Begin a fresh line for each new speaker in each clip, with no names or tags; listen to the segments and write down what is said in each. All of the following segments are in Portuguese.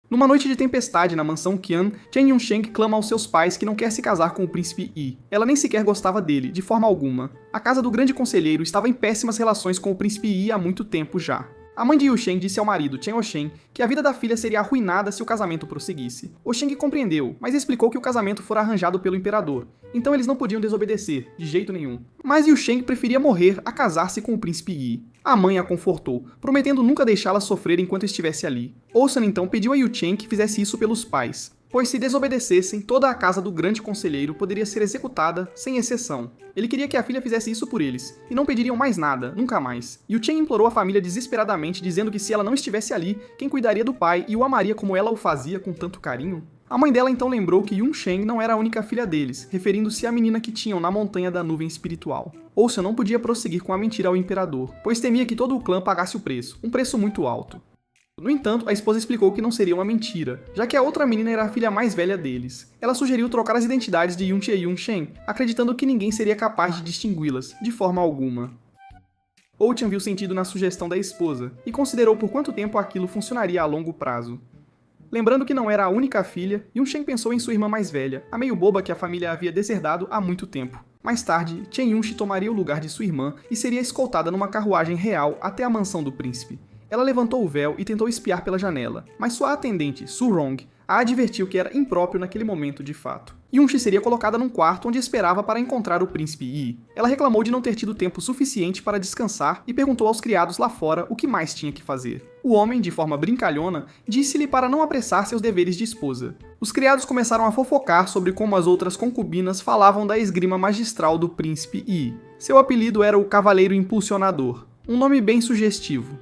Numa noite de tempestade na mansão Qian, Chen Yunsheng clama aos seus pais que não quer se casar com o príncipe Yi. Ela nem sequer gostava dele, de forma alguma. A casa do grande conselheiro estava em péssimas relações com o príncipe Yi há muito tempo já. A mãe de Yusheng disse ao marido, Chen Osheng, que a vida da filha seria arruinada se o casamento prosseguisse. Osheng compreendeu, mas explicou que o casamento fora arranjado pelo imperador, então eles não podiam desobedecer, de jeito nenhum. Mas Yusheng preferia morrer a casar-se com o príncipe Yi. A mãe a confortou, prometendo nunca deixá-la sofrer enquanto estivesse ali. Osan então pediu a Yucheng que fizesse isso pelos pais, pois se desobedecessem, toda a casa do grande conselheiro poderia ser executada, sem exceção. Ele queria que a filha fizesse isso por eles, e não pediriam mais nada, nunca mais. Yucheng implorou a família desesperadamente, dizendo que se ela não estivesse ali, quem cuidaria do pai e o amaria como ela o fazia com tanto carinho? A mãe dela então lembrou que Yunsheng não era a única filha deles, referindo-se à menina que tinham na montanha da nuvem espiritual. Ouça não podia prosseguir com a mentira ao imperador, pois temia que todo o clã pagasse o preço, um preço muito alto. No entanto, a esposa explicou que não seria uma mentira, já que a outra menina era a filha mais velha deles. Ela sugeriu trocar as identidades de Yunchi e Yunsheng, acreditando que ninguém seria capaz de distingui-las, de forma alguma. Outian viu sentido na sugestão da esposa, e considerou por quanto tempo aquilo funcionaria a longo prazo. Lembrando que não era a única filha, Yunsheng pensou em sua irmã mais velha, a meio boba que a família havia deserdado há muito tempo. Mais tarde, Chen Yunshi tomaria o lugar de sua irmã e seria escoltada numa carruagem real até a mansão do príncipe. Ela levantou o véu e tentou espiar pela janela, mas sua atendente, Su Rong, a advertiu que era impróprio naquele momento de fato. Yunshi seria colocada num quarto onde esperava para encontrar o príncipe Yi. Ela reclamou de não ter tido tempo suficiente para descansar e perguntou aos criados lá fora o que mais tinha que fazer. O homem, de forma brincalhona, disse-lhe para não apressar seus deveres de esposa. Os criados começaram a fofocar sobre como as outras concubinas falavam da esgrima magistral do príncipe Yi. Seu apelido era o Cavaleiro Impulsionador, um nome bem sugestivo.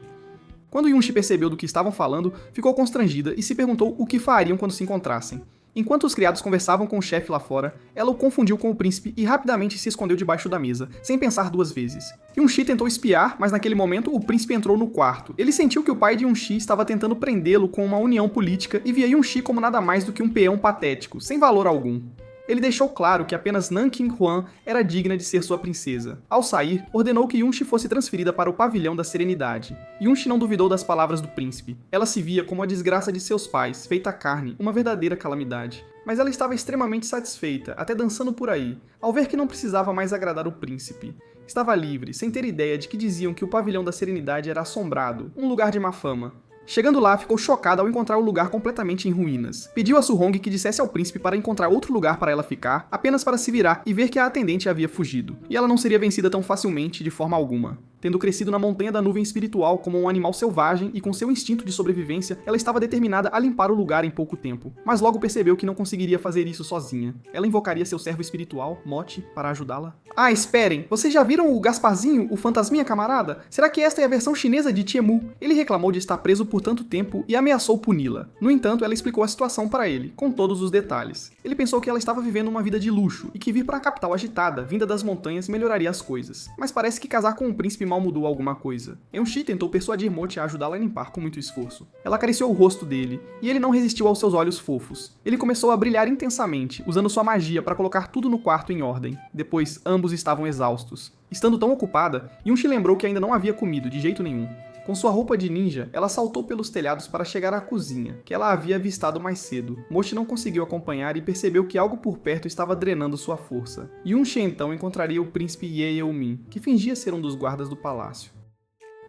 Quando Yunshi percebeu do que estavam falando, ficou constrangida e se perguntou o que fariam quando se encontrassem. Enquanto os criados conversavam com o chefe lá fora, ela o confundiu com o príncipe e rapidamente se escondeu debaixo da mesa, sem pensar duas vezes. Yunshi tentou espiar, mas naquele momento o príncipe entrou no quarto. Ele sentiu que o pai de Yunshi estava tentando prendê-lo com uma união política e via Yunshi como nada mais do que um peão patético, sem valor algum. Ele deixou claro que apenas Nanking Huan era digna de ser sua princesa. Ao sair, ordenou que Yunshi fosse transferida para o Pavilhão da Serenidade. Yunshi não duvidou das palavras do príncipe. Ela se via como a desgraça de seus pais, feita carne, uma verdadeira calamidade. Mas ela estava extremamente satisfeita, até dançando por aí, ao ver que não precisava mais agradar o príncipe. Estava livre, sem ter ideia de que diziam que o Pavilhão da Serenidade era assombrado, um lugar de má fama. Chegando lá, ficou chocada ao encontrar o lugar completamente em ruínas. Pediu a Su Rong que dissesse ao príncipe para encontrar outro lugar para ela ficar, apenas para se virar e ver que a atendente havia fugido. E ela não seria vencida tão facilmente de forma alguma. Tendo crescido na montanha da nuvem espiritual como um animal selvagem e com seu instinto de sobrevivência, ela estava determinada a limpar o lugar em pouco tempo. Mas logo percebeu que não conseguiria fazer isso sozinha. Ela invocaria seu servo espiritual, Mochi, para ajudá-la. Ah, esperem! Vocês já viram o Gasparzinho, o fantasminha camarada? Será que esta é a versão chinesa de Tiemu? Ele reclamou de estar preso por tanto tempo e ameaçou puni-la. No entanto, ela explicou a situação para ele, com todos os detalhes. Ele pensou que ela estava vivendo uma vida de luxo e que vir para a capital agitada, vinda das montanhas, melhoraria as coisas. Mas parece que casar com um príncipe mal mudou alguma coisa. Yunshi tentou persuadir Mochi a ajudá-la a limpar com muito esforço. Ela acariciou o rosto dele, e ele não resistiu aos seus olhos fofos. Ele começou a brilhar intensamente, usando sua magia para colocar tudo no quarto em ordem. Depois, ambos estavam exaustos. Estando tão ocupada, Yunshi lembrou que ainda não havia comido de jeito nenhum. Com sua roupa de ninja, ela saltou pelos telhados para chegar à cozinha, que ela havia avistado mais cedo. Mochi não conseguiu acompanhar e percebeu que algo por perto estava drenando sua força. Yunshi então encontraria o príncipe Ye Yeomin, que fingia ser um dos guardas do palácio.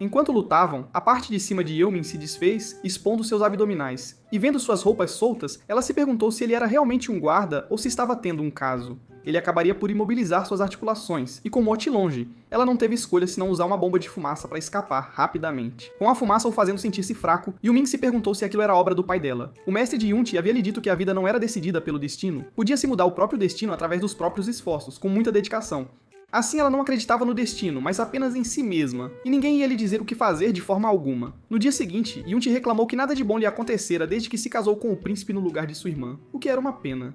Enquanto lutavam, a parte de cima de Yeomin se desfez, expondo seus abdominais. E vendo suas roupas soltas, ela se perguntou se ele era realmente um guarda ou se estava tendo um caso. Ele acabaria por imobilizar suas articulações, e com Mochi longe, ela não teve escolha senão usar uma bomba de fumaça para escapar rapidamente. Com a fumaça o fazendo sentir-se fraco, Yumin se perguntou se aquilo era obra do pai dela. O mestre de Yunchi havia lhe dito que a vida não era decidida pelo destino, podia-se mudar o próprio destino através dos próprios esforços, com muita dedicação. Assim ela não acreditava no destino, mas apenas em si mesma, e ninguém ia lhe dizer o que fazer de forma alguma. No dia seguinte, Yunchi reclamou que nada de bom lhe acontecera desde que se casou com o príncipe no lugar de sua irmã, o que era uma pena.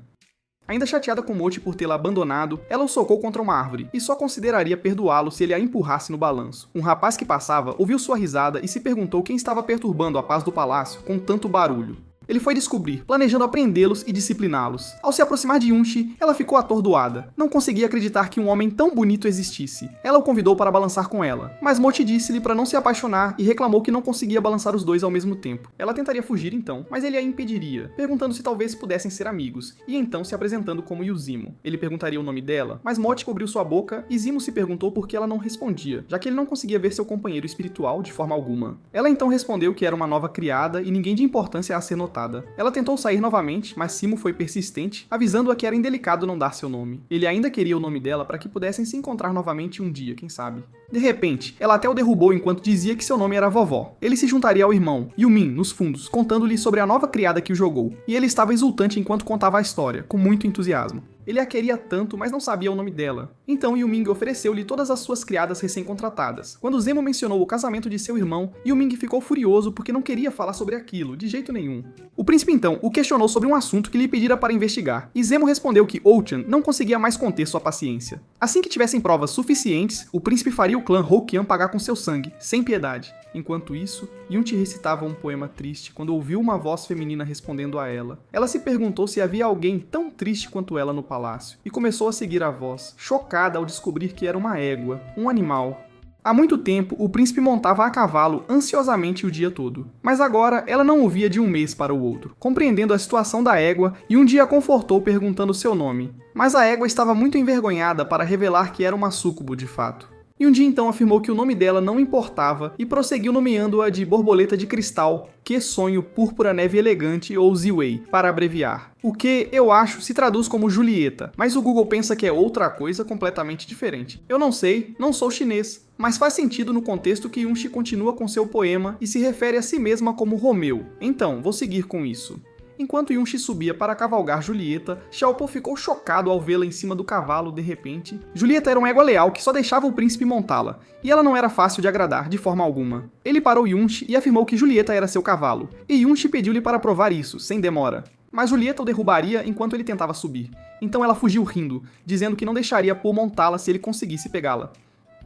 Ainda chateada com Mochi por tê-la abandonado, ela o socou contra uma árvore, e só consideraria perdoá-lo se ele a empurrasse no balanço. Um rapaz que passava ouviu sua risada e se perguntou quem estava perturbando a paz do palácio com tanto barulho. Ele foi descobrir, planejando apreendê-los e discipliná-los. Ao se aproximar de Yunshi, ela ficou atordoada. Não conseguia acreditar que um homem tão bonito existisse. Ela o convidou para balançar com ela, mas Mochi disse-lhe para não se apaixonar e reclamou que não conseguia balançar os dois ao mesmo tempo. Ela tentaria fugir então, mas ele a impediria, perguntando se talvez pudessem ser amigos, e então se apresentando como Yuzimo. Ele perguntaria o nome dela, mas Mochi cobriu sua boca e Zimo se perguntou por que ela não respondia, já que ele não conseguia ver seu companheiro espiritual de forma alguma. Ela então respondeu que era uma nova criada e ninguém de importância a ser notada. Ela tentou sair novamente, mas Simo foi persistente, avisando-a que era indelicado não dar seu nome. Ele ainda queria o nome dela para que pudessem se encontrar novamente um dia, quem sabe. De repente, ela até o derrubou enquanto dizia que seu nome era Vovó. Ele se juntaria ao irmão, Yumin, nos fundos, contando-lhe sobre a nova criada que o jogou, e ele estava exultante enquanto contava a história, com muito entusiasmo. Ele a queria tanto, mas não sabia o nome dela. Então Yu-Ming ofereceu-lhe todas as suas criadas recém-contratadas. Quando Zemo mencionou o casamento de seu irmão, Yu-Ming ficou furioso porque não queria falar sobre aquilo, de jeito nenhum. O príncipe então o questionou sobre um assunto que lhe pedira para investigar, e Zemo respondeu que Ochan não conseguia mais conter sua paciência. Assim que tivessem provas suficientes, o príncipe faria o clã Hokian pagar com seu sangue, sem piedade. Enquanto isso, Yunchi recitava um poema triste quando ouviu uma voz feminina respondendo a ela. Ela se perguntou se havia alguém tão triste quanto ela no palácio, e começou a seguir a voz, chocada ao descobrir que era uma égua, um animal. Há muito tempo, o príncipe montava a cavalo ansiosamente o dia todo. Mas agora, ela não o via de um mês para o outro. Compreendendo a situação da égua, e um dia a confortou perguntando seu nome. Mas a égua estava muito envergonhada para revelar que era uma súcubo de fato. E um dia então afirmou que o nome dela não importava e prosseguiu nomeando-a de Borboleta de Cristal, Que Sonho Púrpura Neve Elegante ou Ziwei, para abreviar. O que, eu acho, se traduz como Julieta, mas o Google pensa que é outra coisa completamente diferente. Eu não sei, não sou chinês, mas faz sentido no contexto que Yunchi continua com seu poema e se refere a si mesma como Romeu. Então, vou seguir com isso. Enquanto Yunchi subia para cavalgar Julieta, Xiaopo ficou chocado ao vê-la em cima do cavalo de repente. Julieta era uma égua leal que só deixava o príncipe montá-la, e ela não era fácil de agradar de forma alguma. Ele parou Yunchi e afirmou que Julieta era seu cavalo, e Yunchi pediu-lhe para provar isso, sem demora. Mas Julieta o derrubaria enquanto ele tentava subir. Então ela fugiu rindo, dizendo que não deixaria Po montá-la se ele conseguisse pegá-la.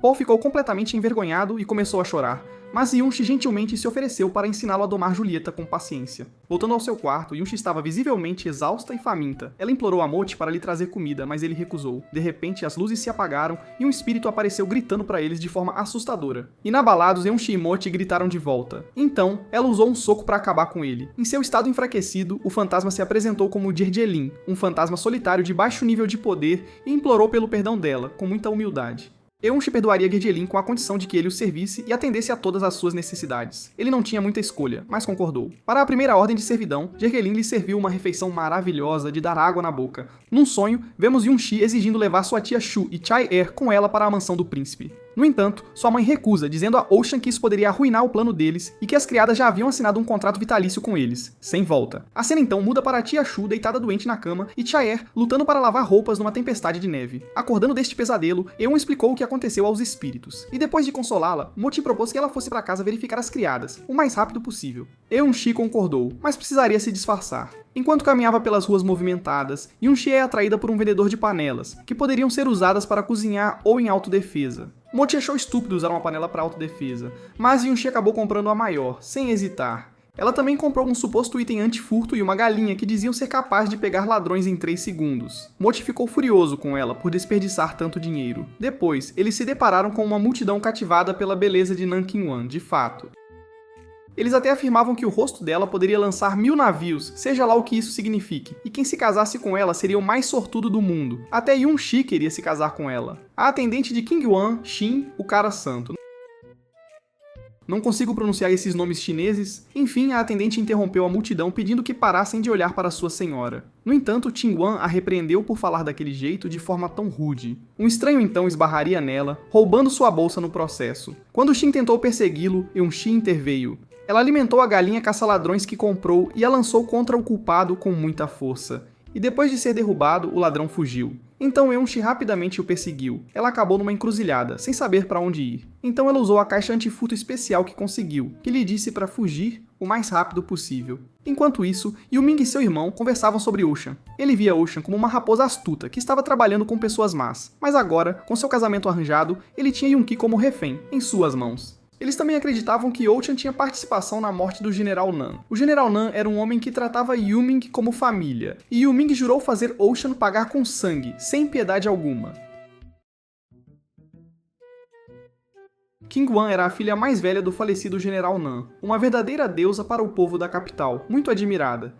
Po ficou completamente envergonhado e começou a chorar, mas Yunchi gentilmente se ofereceu para ensiná-lo a domar Julieta com paciência. Voltando ao seu quarto, Yunchi estava visivelmente exausta e faminta. Ela implorou a Mochi para lhe trazer comida, mas ele recusou. De repente, as luzes se apagaram e um espírito apareceu gritando para eles de forma assustadora. Inabalados, Yunchi e Mochi gritaram de volta. Então, ela usou um soco para acabar com ele. Em seu estado enfraquecido, o fantasma se apresentou como Jerjelin, um fantasma solitário de baixo nível de poder, e implorou pelo perdão dela, com muita humildade. Yunchi perdoaria Jerjelin com a condição de que ele o servisse e atendesse a todas as suas necessidades. Ele não tinha muita escolha, mas concordou. Para a primeira ordem de servidão, Jerjelin lhe serviu uma refeição maravilhosa de dar água na boca. Num sonho, vemos Yunchi exigindo levar sua tia Shu e Chai-Er com ela para a mansão do príncipe. No entanto, sua mãe recusa, dizendo a Ochan que isso poderia arruinar o plano deles e que as criadas já haviam assinado um contrato vitalício com eles, sem volta. A cena então muda para a tia Shu deitada doente na cama e Chai-Er lutando para lavar roupas numa tempestade de neve. Acordando deste pesadelo, Eun explicou o que aconteceu aos espíritos. E depois de consolá-la, Mochi propôs que ela fosse para casa verificar as criadas, o mais rápido possível. Eun-shi concordou, mas precisaria se disfarçar. Enquanto caminhava pelas ruas movimentadas, Yunchi é atraída por um vendedor de panelas, que poderiam ser usadas para cozinhar ou em autodefesa. Mochi achou estúpido usar uma panela para autodefesa, mas Yunchi acabou comprando a maior, sem hesitar. Ela também comprou um suposto item anti-furto e uma galinha que diziam ser capaz de pegar ladrões em 3 segundos. Mochi ficou furioso com ela por desperdiçar tanto dinheiro. Depois, eles se depararam com uma multidão cativada pela beleza de Nankin Wan, de fato. Eles até afirmavam que o rosto dela poderia lançar 1000 navios, seja lá o que isso signifique, e quem se casasse com ela seria o mais sortudo do mundo. Até Yunchi queria se casar com ela. A atendente de King Wan, Xin, o cara santo. Não consigo pronunciar esses nomes chineses. Enfim, a atendente interrompeu a multidão pedindo que parassem de olhar para sua senhora. No entanto, Qin Wan a repreendeu por falar daquele jeito de forma tão rude. Um estranho então esbarraria nela, roubando sua bolsa no processo. Quando Xin tentou persegui-lo, Yunchi interveio. Ela alimentou a galinha caça-ladrões que comprou e a lançou contra o culpado com muita força. E depois de ser derrubado, o ladrão fugiu. Então Yunchi rapidamente o perseguiu. Ela acabou numa encruzilhada, sem saber para onde ir. Então ela usou a caixa antifurto especial que conseguiu, que lhe disse para fugir o mais rápido possível. Enquanto isso, Yu-Ming e seu irmão conversavam sobre Ochan. Ele via Ochan como uma raposa astuta que estava trabalhando com pessoas más. Mas agora, com seu casamento arranjado, ele tinha Yunqi como refém, em suas mãos. Eles também acreditavam que Ochan tinha participação na morte do General Nan. O General Nan era um homem que tratava Yu-Ming como família, e Yu-Ming jurou fazer Ochan pagar com sangue, sem piedade alguma. Qingguan era a filha mais velha do falecido General Nan, uma verdadeira deusa para o povo da capital, muito admirada.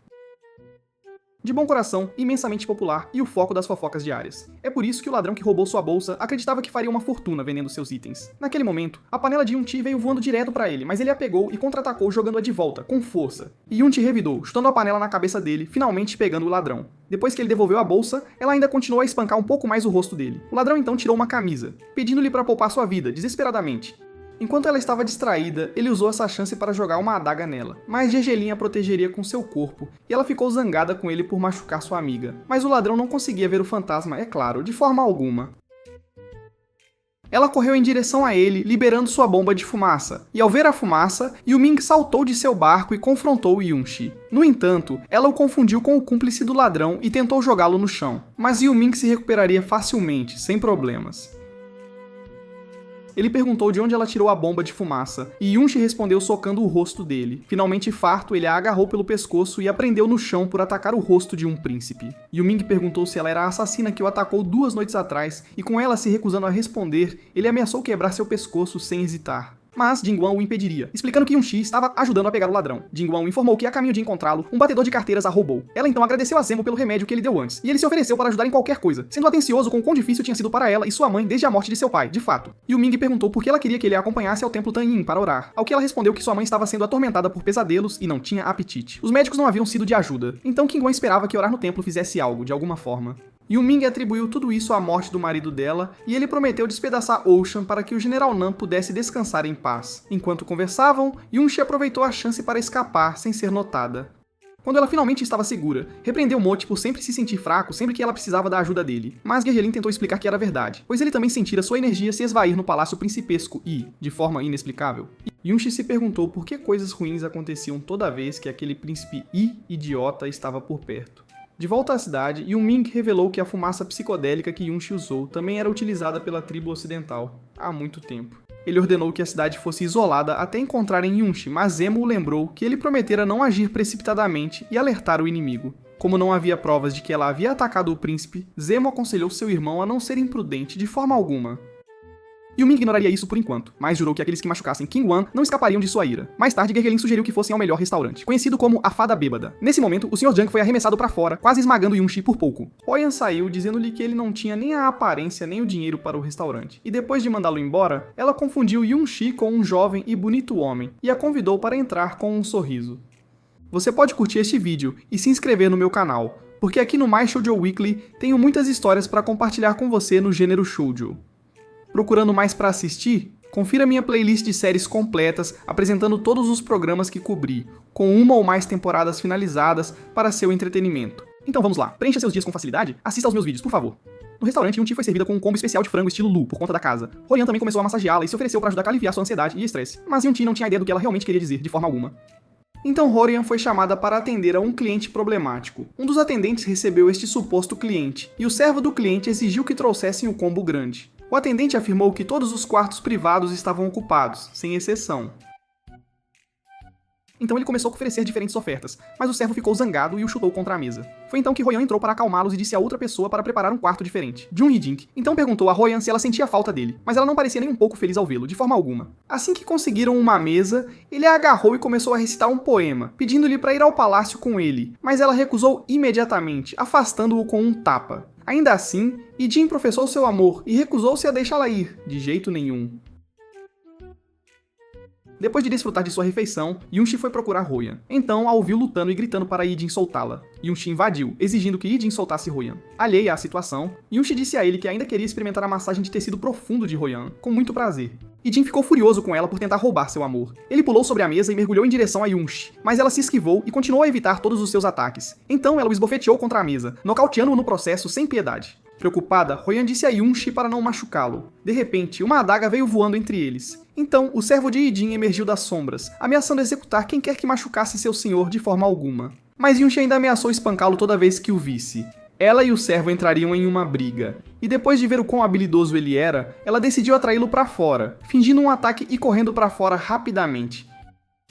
De bom coração, imensamente popular e o foco das fofocas diárias. É por isso que o ladrão que roubou sua bolsa acreditava que faria uma fortuna vendendo seus itens. Naquele momento, a panela de Yun-Ti veio voando direto para ele, mas ele a pegou e contra-atacou jogando-a de volta, com força. E Yun-Ti revidou, chutando a panela na cabeça dele, finalmente pegando o ladrão. Depois que ele devolveu a bolsa, ela ainda continuou a espancar um pouco mais o rosto dele. O ladrão então tirou uma camisa, pedindo-lhe para poupar sua vida, desesperadamente. Enquanto ela estava distraída, ele usou essa chance para jogar uma adaga nela, mas Gergelim a protegeria com seu corpo, e ela ficou zangada com ele por machucar sua amiga. Mas o ladrão não conseguia ver o fantasma, é claro, de forma alguma. Ela correu em direção a ele, liberando sua bomba de fumaça, e ao ver a fumaça, Yu-Ming saltou de seu barco e confrontou Yun-Shi. No entanto, ela o confundiu com o cúmplice do ladrão e tentou jogá-lo no chão, mas Yu-Ming se recuperaria facilmente, sem problemas. Ele perguntou de onde ela tirou a bomba de fumaça, e Yun-Shi respondeu socando o rosto dele. Finalmente farto, ele a agarrou pelo pescoço e a prendeu no chão por atacar o rosto de um príncipe. Yu-Ming perguntou se ela era a assassina que o atacou 2 noites atrás, e com ela se recusando a responder, ele ameaçou quebrar seu pescoço sem hesitar. Mas Jingguan o impediria, explicando que Yun-Shi estava ajudando a pegar o ladrão. Jingguan o informou que a caminho de encontrá-lo, um batedor de carteiras a roubou. Ela então agradeceu a Zemo pelo remédio que ele deu antes, e ele se ofereceu para ajudar em qualquer coisa, sendo atencioso com o quão difícil tinha sido para ela e sua mãe desde a morte de seu pai, de fato. Yu-Ming perguntou por que ela queria que ele a acompanhasse ao templo Tanyin para orar, ao que ela respondeu que sua mãe estava sendo atormentada por pesadelos e não tinha apetite. Os médicos não haviam sido de ajuda, então Qingguan esperava que orar no templo fizesse algo, de alguma forma. Yu-Ming atribuiu tudo isso à morte do marido dela e ele prometeu despedaçar Ochan para que o General Nan pudesse descansar em paz. Enquanto conversavam, Yun-Shi aproveitou a chance para escapar sem ser notada. Quando ela finalmente estava segura, repreendeu Mochi por sempre se sentir fraco sempre que ela precisava da ajuda dele. Mas Gergelim tentou explicar que era verdade, pois ele também sentira sua energia se esvair no palácio principesco e, de forma inexplicável. Yun-Shi se perguntou por que coisas ruins aconteciam toda vez que aquele príncipe idiota estava por perto. De volta à cidade, Yu-Ming revelou que a fumaça psicodélica que Yun-Shi usou também era utilizada pela tribo ocidental há muito tempo. Ele ordenou que a cidade fosse isolada até encontrarem Yun-Shi, mas Zemo o lembrou que ele prometera não agir precipitadamente e alertar o inimigo. Como não havia provas de que ela havia atacado o príncipe, Zemo aconselhou seu irmão a não ser imprudente de forma alguma. Yu-Ming ignoraria isso por enquanto, mas jurou que aqueles que machucassem Qingguan não escapariam de sua ira. Mais tarde, Gergelim sugeriu que fossem ao melhor restaurante, conhecido como a Fada Bêbada. Nesse momento, o Sr. Zhang foi arremessado para fora, quase esmagando Yun-Shi por pouco. Royan saiu, dizendo-lhe que ele não tinha nem a aparência nem o dinheiro para o restaurante. E depois de mandá-lo embora, ela confundiu Yun-Shi com um jovem e bonito homem, e a convidou para entrar com um sorriso. Você pode curtir este vídeo e se inscrever no meu canal, porque aqui no My Shoujo Weekly tenho muitas histórias para compartilhar com você no gênero Shoujo. Procurando mais para assistir? Confira minha playlist de séries completas apresentando todos os programas que cobri, com 1 ou mais temporadas finalizadas para seu entretenimento. Então vamos lá, preencha seus dias com facilidade? Assista aos meus vídeos, por favor. No restaurante, Yun-Ti foi servida com um combo especial de frango estilo Lu, por conta da casa. Royan também começou a massageá-la e se ofereceu para ajudar a aliviar sua ansiedade e estresse, mas Yun-Ti não tinha ideia do que ela realmente queria dizer, de forma alguma. Então Royan foi chamada para atender a um cliente problemático. Um dos atendentes recebeu este suposto cliente, e o servo do cliente exigiu que trouxessem o combo grande. O atendente afirmou que todos os quartos privados estavam ocupados, sem exceção. Então ele começou a oferecer diferentes ofertas, mas o servo ficou zangado e o chutou contra a mesa. Foi então que Royan entrou para acalmá-los e disse a outra pessoa para preparar um quarto diferente, Jun Hee-jink. Então perguntou a Royan se ela sentia falta dele, mas ela não parecia nem um pouco feliz ao vê-lo, de forma alguma. Assim que conseguiram uma mesa, ele a agarrou e começou a recitar um poema, pedindo-lhe para ir ao palácio com ele, mas ela recusou imediatamente, afastando-o com um tapa. Ainda assim, Yi-Jin professou seu amor e recusou-se a deixá-la ir, de jeito nenhum. Depois de desfrutar de sua refeição, Yun-Shi foi procurar Royan. Então, a ouviu lutando e gritando para Yi-Jin soltá-la. Yun-Shi invadiu, exigindo que Yi-Jin soltasse Royan. Alheia à situação, Yun-Shi disse a ele que ainda queria experimentar a massagem de tecido profundo de Royan, com muito prazer. Yi-Jin ficou furioso com ela por tentar roubar seu amor. Ele pulou sobre a mesa e mergulhou em direção a Yun-Shi, mas ela se esquivou e continuou a evitar todos os seus ataques. Então ela o esbofeteou contra a mesa, nocauteando-o no processo sem piedade. Preocupada, Royan disse a Yun-Shi para não machucá-lo. De repente, uma adaga veio voando entre eles. Então, o servo de Yi-Jin emergiu das sombras, ameaçando executar quem quer que machucasse seu senhor de forma alguma. Mas Yun-Shi ainda ameaçou espancá-lo toda vez que o visse. Ela e o servo entrariam em uma briga, e depois de ver o quão habilidoso ele era, ela decidiu atraí-lo para fora, fingindo um ataque e correndo para fora rapidamente.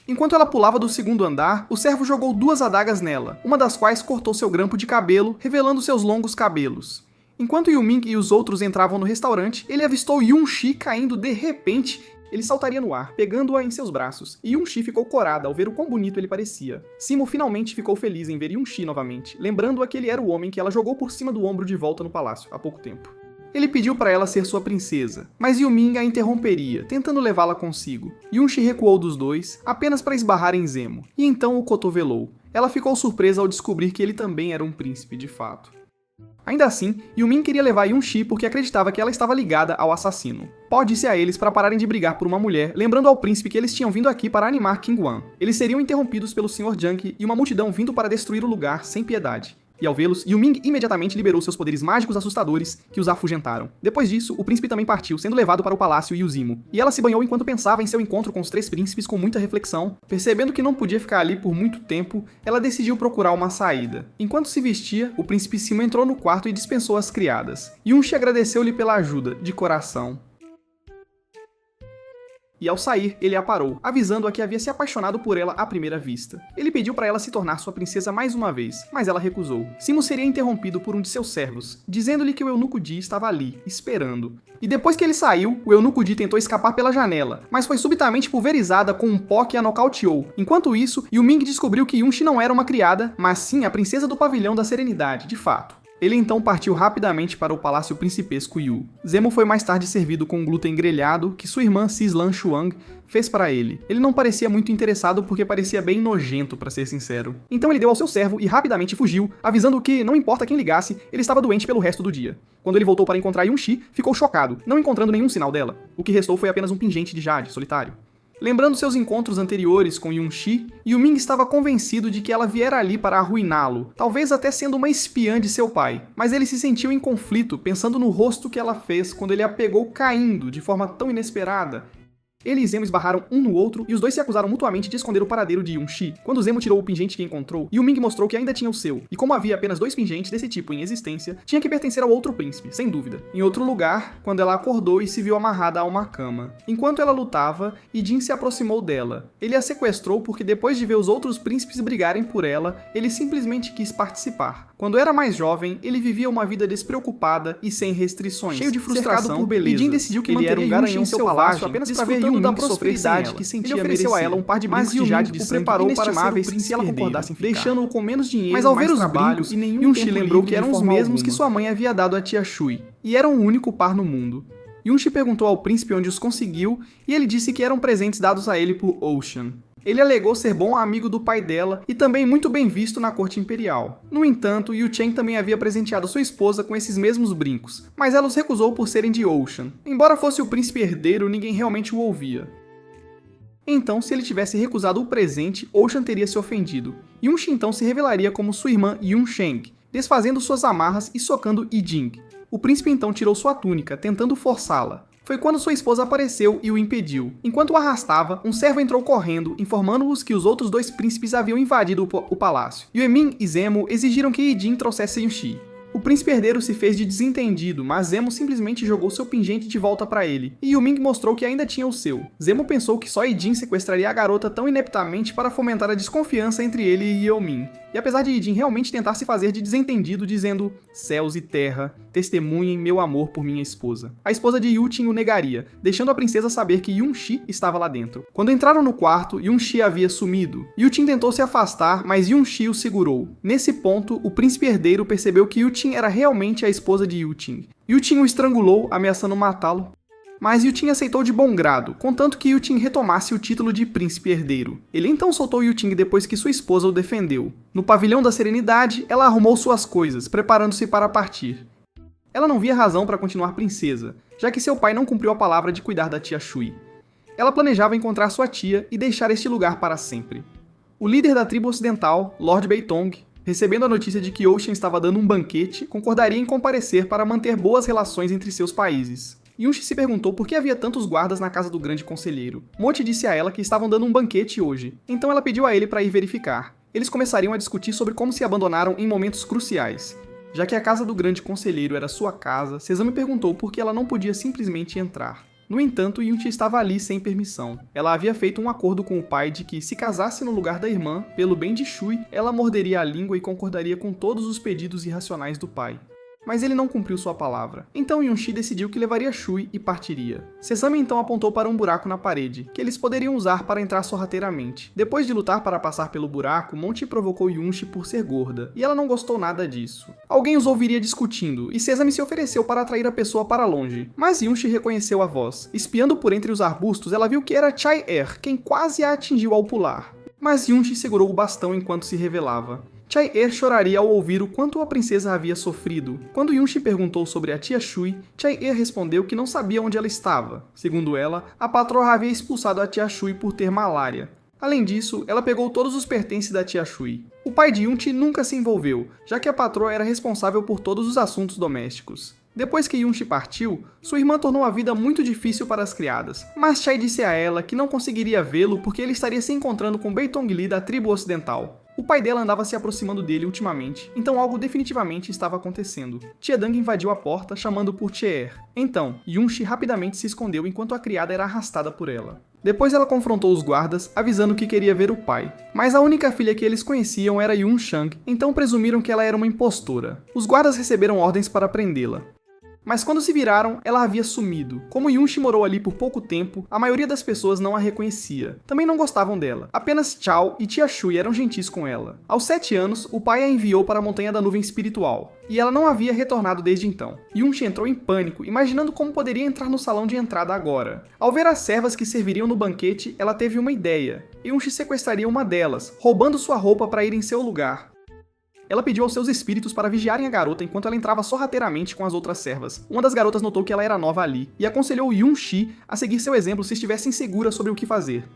Enquanto ela pulava do segundo andar, o servo jogou 2 adagas nela, uma das quais cortou seu grampo de cabelo, revelando seus longos cabelos. Enquanto Yu-Ming e os outros entravam no restaurante, ele avistou Yun-Shi caindo de repente. Ele saltaria no ar, pegando-a em seus braços, e Yun-Shi ficou corada ao ver o quão bonito ele parecia. Simo finalmente ficou feliz em ver Yun-Shi novamente, lembrando-a que ele era o homem que ela jogou por cima do ombro de volta no palácio, há pouco tempo. Ele pediu para ela ser sua princesa, mas Yu-Ming a interromperia, tentando levá-la consigo. Yun-Shi recuou dos dois, apenas para esbarrar em Zemo, e então o cotovelou. Ela ficou surpresa ao descobrir que ele também era um príncipe de fato. Ainda assim, Yu-Ming queria levar Yun-Shi porque acreditava que ela estava ligada ao assassino. Po disse a eles para pararem de brigar por uma mulher, lembrando ao príncipe que eles tinham vindo aqui para animar King Wan. Eles seriam interrompidos pelo Sr. Junk e uma multidão vindo para destruir o lugar sem piedade. E ao vê-los, Yu-Ming imediatamente liberou seus poderes mágicos assustadores que os afugentaram. Depois disso, o príncipe também partiu, sendo levado para o palácio Yuzimo. E ela se banhou enquanto pensava em seu encontro com os 3 príncipes com muita reflexão. Percebendo que não podia ficar ali por muito tempo, ela decidiu procurar uma saída. Enquanto se vestia, o príncipe Simo entrou no quarto e dispensou as criadas. Yun-Shi agradeceu-lhe pela ajuda, de coração. E ao sair, ele a parou, avisando-a que havia se apaixonado por ela à primeira vista. Ele pediu para ela se tornar sua princesa mais uma vez, mas ela recusou. Simo seria interrompido por um de seus servos, dizendo-lhe que o eunuco Di estava ali, esperando. E depois que ele saiu, o eunuco Di tentou escapar pela janela, mas foi subitamente pulverizada com um pó que a nocauteou. Enquanto isso, Yu-Ming descobriu que Yun-Shi não era uma criada, mas sim a princesa do pavilhão da serenidade, de fato. Ele então partiu rapidamente para o palácio principesco Yu. Zemo foi mais tarde servido com um glúten grelhado que sua irmã Xislan Xuang fez para ele. Ele não parecia muito interessado porque parecia bem nojento, para ser sincero. Então ele deu ao seu servo e rapidamente fugiu, avisando que, não importa quem ligasse, ele estava doente pelo resto do dia. Quando ele voltou para encontrar Yun-Shi, ficou chocado, não encontrando nenhum sinal dela. O que restou foi apenas um pingente de jade, solitário. Lembrando seus encontros anteriores com Yun-Shi, Yu-Ming estava convencido de que ela viera ali para arruiná-lo, talvez até sendo uma espiã de seu pai. Mas ele se sentiu em conflito, pensando no rosto que ela fez quando ele a pegou caindo de forma tão inesperada. Ele e Zemo esbarraram um no outro e os dois se acusaram mutuamente de esconder o paradeiro de Yun-Shi. Quando Zemo tirou o pingente que encontrou, Yu-Ming mostrou que ainda tinha o seu, e como havia apenas 2 pingentes desse tipo em existência, tinha que pertencer ao outro príncipe, sem dúvida. Em outro lugar, quando ela acordou e se viu amarrada a uma cama. Enquanto ela lutava, Jin se aproximou dela. Ele a sequestrou porque depois de ver os outros príncipes brigarem por ela, ele simplesmente quis participar. Quando era mais jovem, ele vivia uma vida despreocupada e sem restrições, cheio de frustração, por beleza. Jin decidiu que ele era um garanhão em seu palácio apenas para ver Yu-Ming da prosperidade que sentia. Ele ofereceu a ela um par de brincos de jade de sangue inestimáveis se ela concordasse em ficar, deixando-o com menos dinheiro, mas ao ver os brincos, Yun-Shi lembrou que eram os mesmos que sua mãe havia dado a tia Shui, e eram o único par no mundo. Yun-Shi perguntou ao príncipe onde os conseguiu, e ele disse que eram presentes dados a ele por Ocean. Ele alegou ser bom amigo do pai dela e também muito bem visto na corte imperial. No entanto, Yu Chen também havia presenteado sua esposa com esses mesmos brincos, mas ela os recusou por serem de Ocean. Embora fosse o príncipe herdeiro, ninguém realmente o ouvia. Então, se ele tivesse recusado o presente, Ocean teria se ofendido. Yun-Shi então se revelaria como sua irmã Yun-Sheng, desfazendo suas amarras e socando Jing. O príncipe então tirou sua túnica, tentando forçá-la. Foi quando sua esposa apareceu e o impediu. Enquanto o arrastava, um servo entrou correndo, informando-os que os outros 2 príncipes haviam invadido o palácio. Yuemin e Zemo exigiram que Jin trouxesse Yun-Shi. O príncipe herdeiro se fez de desentendido, mas Zemo simplesmente jogou seu pingente de volta para ele, e Yu-Ming mostrou que ainda tinha o seu. Zemo pensou que só Jin sequestraria a garota tão ineptamente para fomentar a desconfiança entre ele e Yu-Ming. E apesar de Jin realmente tentar se fazer de desentendido, dizendo "Céus e terra, testemunhem meu amor por minha esposa", a esposa de Yu-Tin o negaria, deixando a princesa saber que Yun-Shi estava lá dentro. Quando entraram no quarto, Yun-Shi havia sumido. Yu-Tin tentou se afastar, mas Yun-Shi o segurou. Nesse ponto, o príncipe herdeiro percebeu que Yu-Tin era realmente a esposa de Yu-Tin. Yu-Tin o estrangulou, ameaçando matá-lo. Mas Yu-Tin aceitou de bom grado, contanto que Yu-Tin retomasse o título de príncipe herdeiro. Ele então soltou Yu-Tin depois que sua esposa o defendeu. No pavilhão da serenidade, ela arrumou suas coisas, preparando-se para partir. Ela não via razão para continuar princesa, já que seu pai não cumpriu a palavra de cuidar da tia Shui. Ela planejava encontrar sua tia e deixar este lugar para sempre. O líder da tribo ocidental, Lord Beitong, recebendo a notícia de que Ocean estava dando um banquete, concordaria em comparecer para manter boas relações entre seus países. Yun-Shi se perguntou por que havia tantos guardas na casa do grande conselheiro. Mochi disse a ela que estavam dando um banquete hoje, então ela pediu a ele para ir verificar. Eles começariam a discutir sobre como se abandonaram em momentos cruciais. Já que a casa do grande conselheiro era sua casa, Sesame perguntou por que ela não podia simplesmente entrar. No entanto, Yunchi estava ali sem permissão. Ela havia feito um acordo com o pai de que, se casasse no lugar da irmã, pelo bem de Shui, ela morderia a língua e concordaria com todos os pedidos irracionais do pai. Mas ele não cumpriu sua palavra. Então Yunchi decidiu que levaria Shui e partiria. Sesame então apontou para um buraco na parede, que eles poderiam usar para entrar sorrateiramente. Depois de lutar para passar pelo buraco, Monty provocou Yunchi por ser gorda, e ela não gostou nada disso. Alguém os ouviria discutindo, e Sesame se ofereceu para atrair a pessoa para longe. Mas Yunchi reconheceu a voz. Espiando por entre os arbustos, ela viu que era Chai-er, quem quase a atingiu ao pular. Mas Yunchi segurou o bastão enquanto se revelava. Chai-er choraria ao ouvir o quanto a princesa havia sofrido. Quando Yunchi perguntou sobre a tia Shui, Chai-er respondeu que não sabia onde ela estava. Segundo ela, a patroa havia expulsado a tia Shui por ter malária. Além disso, ela pegou todos os pertences da tia Shui. O pai de Yunchi nunca se envolveu, já que a patroa era responsável por todos os assuntos domésticos. Depois que Yunchi partiu, sua irmã tornou a vida muito difícil para as criadas, mas Chai disse a ela que não conseguiria vê-lo porque ele estaria se encontrando com Beitong Li da tribo ocidental. O pai dela andava se aproximando dele ultimamente, então algo definitivamente estava acontecendo. Tia Dang invadiu a porta, chamando por Chie-er. Então, Yunchi rapidamente se escondeu enquanto a criada era arrastada por ela. Depois ela confrontou os guardas, avisando que queria ver o pai. Mas a única filha que eles conheciam era Yun Shang, então presumiram que ela era uma impostora. Os guardas receberam ordens para prendê-la. Mas quando se viraram, ela havia sumido. Como Yunchi morou ali por pouco tempo, a maioria das pessoas não a reconhecia. Também não gostavam dela. Apenas Chao e Tia Shui eram gentis com ela. Aos 7 anos, o pai a enviou para a Montanha da Nuvem Espiritual, e ela não havia retornado desde então. Yunchi entrou em pânico, imaginando como poderia entrar no salão de entrada agora. Ao ver as servas que serviriam no banquete, ela teve uma ideia. Yunchi sequestraria uma delas, roubando sua roupa para ir em seu lugar. Ela pediu aos seus espíritos para vigiarem a garota enquanto ela entrava sorrateiramente com as outras servas. Uma das garotas notou que ela era nova ali, e aconselhou Yunchi a seguir seu exemplo se estivesse insegura sobre o que fazer.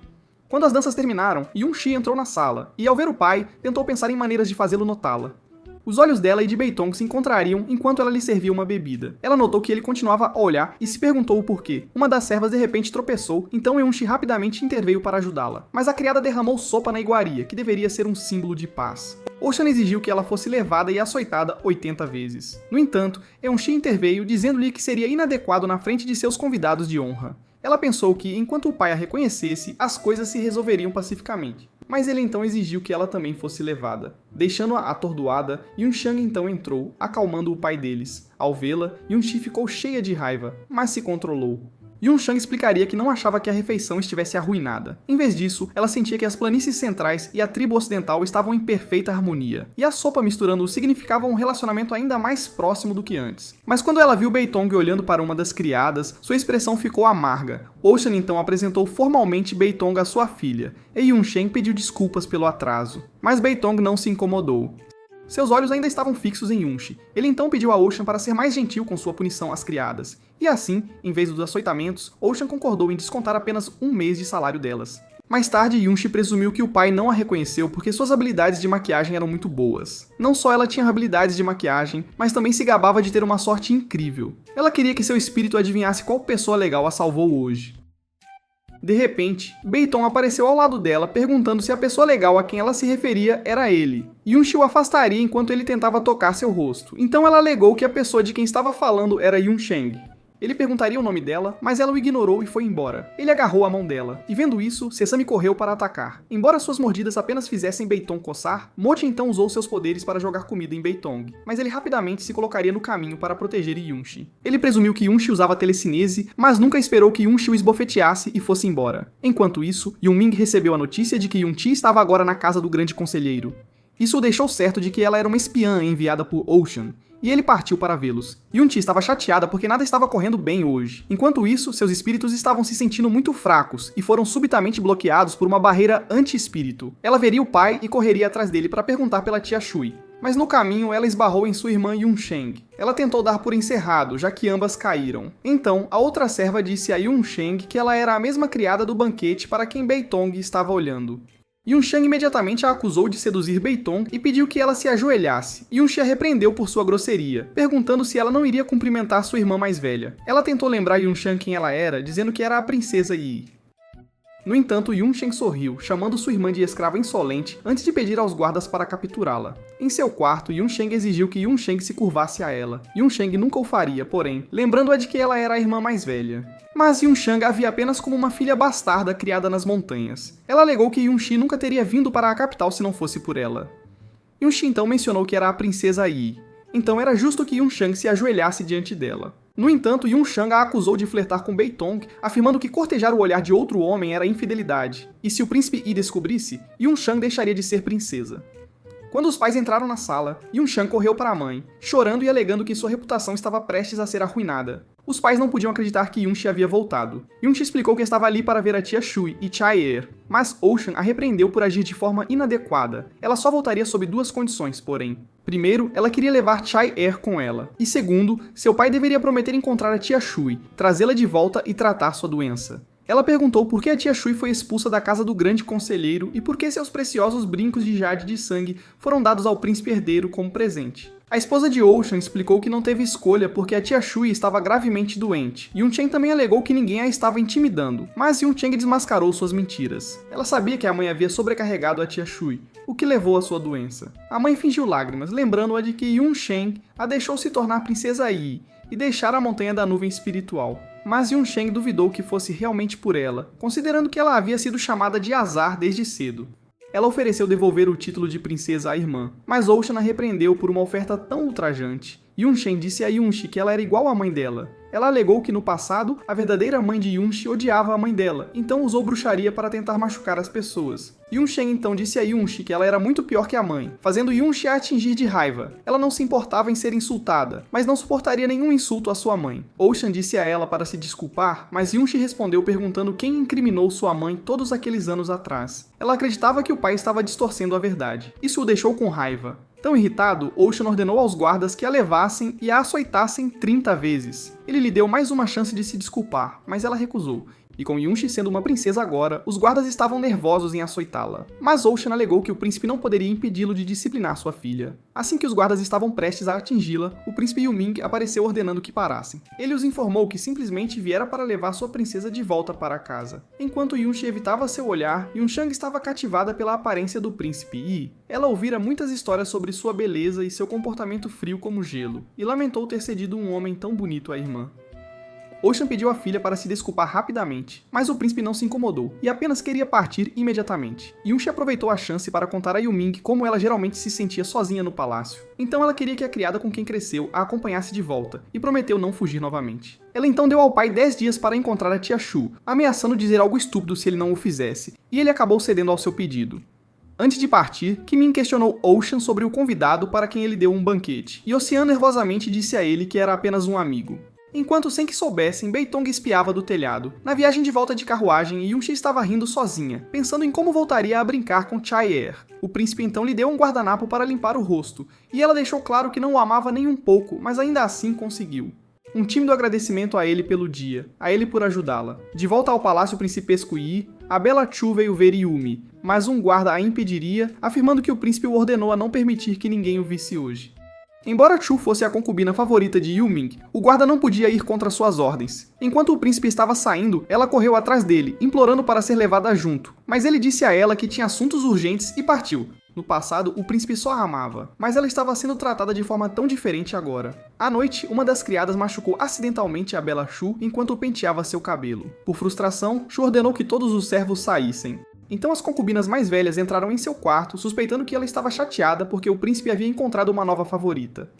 Quando as danças terminaram, Yunchi entrou na sala, e ao ver o pai, tentou pensar em maneiras de fazê-lo notá-la. Os olhos dela e de Beitong se encontrariam enquanto ela lhe servia uma bebida. Ela notou que ele continuava a olhar e se perguntou o porquê. Uma das servas de repente tropeçou, então Yunchi rapidamente interveio para ajudá-la. Mas a criada derramou sopa na iguaria, que deveria ser um símbolo de paz. Ocean exigiu que ela fosse levada e açoitada 80 vezes. No entanto, Yunchi interveio dizendo-lhe que seria inadequado na frente de seus convidados de honra. Ela pensou que, enquanto o pai a reconhecesse, as coisas se resolveriam pacificamente. Mas ele então exigiu que ela também fosse levada. Deixando-a atordoada, Yunshang então entrou, acalmando o pai deles. Ao vê-la, Yunchi ficou cheia de raiva, mas se controlou. Yunshang explicaria que não achava que a refeição estivesse arruinada. Em vez disso, ela sentia que as planícies centrais e a tribo ocidental estavam em perfeita harmonia, e a sopa misturando-os significava um relacionamento ainda mais próximo do que antes. Mas quando ela viu Beitong olhando para uma das criadas, sua expressão ficou amarga. Ocean então apresentou formalmente Beitong à sua filha, e Yunsheng pediu desculpas pelo atraso. Mas Beitong não se incomodou. Seus olhos ainda estavam fixos em Yunchi. Ele então pediu a Ocean para ser mais gentil com sua punição às criadas. E assim, em vez dos açoitamentos, Ocean concordou em descontar apenas 1 mês de salário delas. Mais tarde, Yunchi presumiu que o pai não a reconheceu porque suas habilidades de maquiagem eram muito boas. Não só ela tinha habilidades de maquiagem, mas também se gabava de ter uma sorte incrível. Ela queria que seu espírito adivinhasse qual pessoa legal a salvou hoje. De repente, Beitong apareceu ao lado dela, perguntando se a pessoa legal a quem ela se referia era ele. Yunchi o afastaria enquanto ele tentava tocar seu rosto, então ela alegou que a pessoa de quem estava falando era Yunsheng. Ele perguntaria o nome dela, mas ela o ignorou e foi embora. Ele agarrou a mão dela, e vendo isso, Sesame correu para atacar. Embora suas mordidas apenas fizessem Beitong coçar, Mochi então usou seus poderes para jogar comida em Beitong, mas ele rapidamente se colocaria no caminho para proteger Yunchi. Ele presumiu que Yunchi usava telecinese, mas nunca esperou que Yunchi o esbofeteasse e fosse embora. Enquanto isso, Yunming recebeu a notícia de que Yunchi estava agora na casa do grande conselheiro. Isso o deixou certo de que ela era uma espiã enviada por Ocean, e ele partiu para vê-los. Yunchi estava chateada porque nada estava correndo bem hoje. Enquanto isso, seus espíritos estavam se sentindo muito fracos e foram subitamente bloqueados por uma barreira anti-espírito. Ela veria o pai e correria atrás dele para perguntar pela tia Shui. Mas no caminho, ela esbarrou em sua irmã Yunsheng. Ela tentou dar por encerrado, já que ambas caíram. Então, a outra serva disse a Yunsheng que ela era a mesma criada do banquete para quem Beitong estava olhando. Yunsheng imediatamente a acusou de seduzir Beitong e pediu que ela se ajoelhasse. Yunchi a repreendeu por sua grosseria, perguntando se ela não iria cumprimentar sua irmã mais velha. Ela tentou lembrar Yunsheng quem ela era, dizendo que era a princesa Yi. No entanto, Yunsheng sorriu, chamando sua irmã de escrava insolente antes de pedir aos guardas para capturá-la. Em seu quarto, Yunsheng exigiu que Yunsheng se curvasse a ela. Yunsheng nunca o faria, porém, lembrando-a de que ela era a irmã mais velha. Mas Yunsheng a via apenas como uma filha bastarda criada nas montanhas. Ela alegou que Yunxi nunca teria vindo para a capital se não fosse por ela. Yunxi então mencionou que era a princesa Yi. Então era justo que Yunsheng se ajoelhasse diante dela. No entanto, Yunsheng a acusou de flertar com Beitong, afirmando que cortejar o olhar de outro homem era infidelidade, e se o príncipe Yi descobrisse, Yunsheng deixaria de ser princesa. Quando os pais entraram na sala, Yunsheng correu para a mãe, chorando e alegando que sua reputação estava prestes a ser arruinada. Os pais não podiam acreditar que Yunxi havia voltado. Yunxi explicou que estava ali para ver a tia Shui e Chai-er, mas Ocean a repreendeu por agir de forma inadequada. Ela só voltaria sob duas condições, porém. Primeiro, ela queria levar Chai-er com ela. E segundo, seu pai deveria prometer encontrar a tia Shui, trazê-la de volta e tratar sua doença. Ela perguntou por que a tia Shui foi expulsa da casa do grande conselheiro e por que seus preciosos brincos de jade de sangue foram dados ao príncipe herdeiro como presente. A esposa de Ocean explicou que não teve escolha porque a tia Shui estava gravemente doente. Yuncheng também alegou que ninguém a estava intimidando, mas Yuncheng desmascarou suas mentiras. Ela sabia que a mãe havia sobrecarregado a tia Shui, o que levou à sua doença. A mãe fingiu lágrimas, lembrando-a de que Yuncheng a deixou se tornar princesa Yi e deixar a montanha da nuvem espiritual. Mas Yuncheng duvidou que fosse realmente por ela, considerando que ela havia sido chamada de azar desde cedo. Ela ofereceu devolver o título de princesa à irmã, mas Ocean a repreendeu por uma oferta tão ultrajante. Yuncheng disse a Yunxi que ela era igual à mãe dela. Ela alegou que no passado, a verdadeira mãe de Yunxi odiava a mãe dela, então usou bruxaria para tentar machucar as pessoas. Yuncheng então disse a Yunxi que ela era muito pior que a mãe, fazendo Yunxi a atingir de raiva. Ela não se importava em ser insultada, mas não suportaria nenhum insulto à sua mãe. Ocean disse a ela para se desculpar, mas Yunxi respondeu perguntando quem incriminou sua mãe todos aqueles anos atrás. Ela acreditava que o pai estava distorcendo a verdade. Isso o deixou com raiva. Tão irritado, Ocean ordenou aos guardas que a levassem e a açoitassem 30 vezes. Ele lhe deu mais uma chance de se desculpar, mas ela recusou. E com Yunxi sendo uma princesa agora, os guardas estavam nervosos em açoitá-la. Mas Ocean alegou que o príncipe não poderia impedi-lo de disciplinar sua filha. Assim que os guardas estavam prestes a atingi-la, o príncipe Yuming apareceu ordenando que parassem. Ele os informou que simplesmente viera para levar sua princesa de volta para casa. Enquanto Yunxi evitava seu olhar, Yunsheng estava cativada pela aparência do príncipe Yi. Ela ouvira muitas histórias sobre sua beleza e seu comportamento frio como gelo, e lamentou ter cedido um homem tão bonito à irmã. Ocean pediu à filha para se desculpar rapidamente, mas o príncipe não se incomodou e apenas queria partir imediatamente. Yunxi aproveitou a chance para contar a Yuming como ela geralmente se sentia sozinha no palácio. Então ela queria que a criada com quem cresceu a acompanhasse de volta e prometeu não fugir novamente. Ela então deu ao pai 10 dias para encontrar a tia Shu, ameaçando dizer algo estúpido se ele não o fizesse, e ele acabou cedendo ao seu pedido. Antes de partir, Kimin questionou Ocean sobre o convidado para quem ele deu um banquete, e Ocean nervosamente disse a ele que era apenas um amigo. Enquanto sem que soubessem, Beitong espiava do telhado. Na viagem de volta de carruagem, Yunxi estava rindo sozinha, pensando em como voltaria a brincar com Chai-er. O príncipe então lhe deu um guardanapo para limpar o rosto, e ela deixou claro que não o amava nem um pouco, mas ainda assim conseguiu. Um tímido agradecimento a ele pelo dia, a ele por ajudá-la. De volta ao palácio principesco Yi, a bela Chu veio ver Yumi, mas um guarda a impediria, afirmando que o príncipe o ordenou a não permitir que ninguém o visse hoje. Embora Chu fosse a concubina favorita de Yuming, o guarda não podia ir contra suas ordens. Enquanto o príncipe estava saindo, ela correu atrás dele, implorando para ser levada junto. Mas ele disse a ela que tinha assuntos urgentes e partiu. No passado, o príncipe só a amava, mas ela estava sendo tratada de forma tão diferente agora. À noite, uma das criadas machucou acidentalmente a bela Chu enquanto penteava seu cabelo. Por frustração, Chu ordenou que todos os servos saíssem. Então as concubinas mais velhas entraram em seu quarto, suspeitando que ela estava chateada porque o príncipe havia encontrado uma nova favorita.